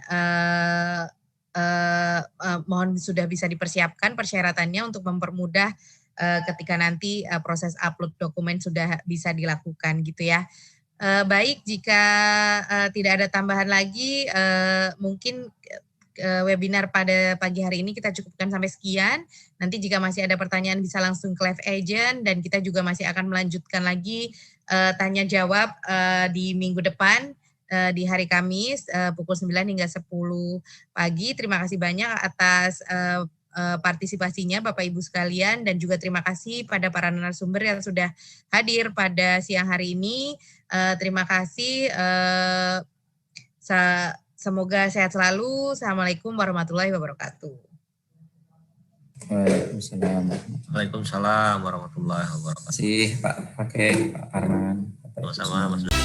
mohon sudah bisa dipersiapkan persyaratannya untuk mempermudah ketika nanti proses upload dokumen sudah bisa dilakukan gitu ya. Baik, jika tidak ada tambahan lagi, mungkin webinar pada pagi hari ini kita cukupkan sampai sekian. Nanti jika masih ada pertanyaan bisa langsung ke live agent dan kita juga masih akan melanjutkan lagi tanya jawab di minggu depan di hari Kamis pukul 9 hingga 10 pagi. Terima kasih banyak atas partisipasinya Bapak Ibu sekalian dan juga terima kasih pada para narasumber yang sudah hadir pada siang hari ini. Terima kasih. Semoga sehat selalu. Assalamualaikum warahmatullahi wabarakatuh. Waalaikumsalam warahmatullahi wabarakatuh. Terima kasih Pak Fakih, Pak Arman. Sama-sama Mas.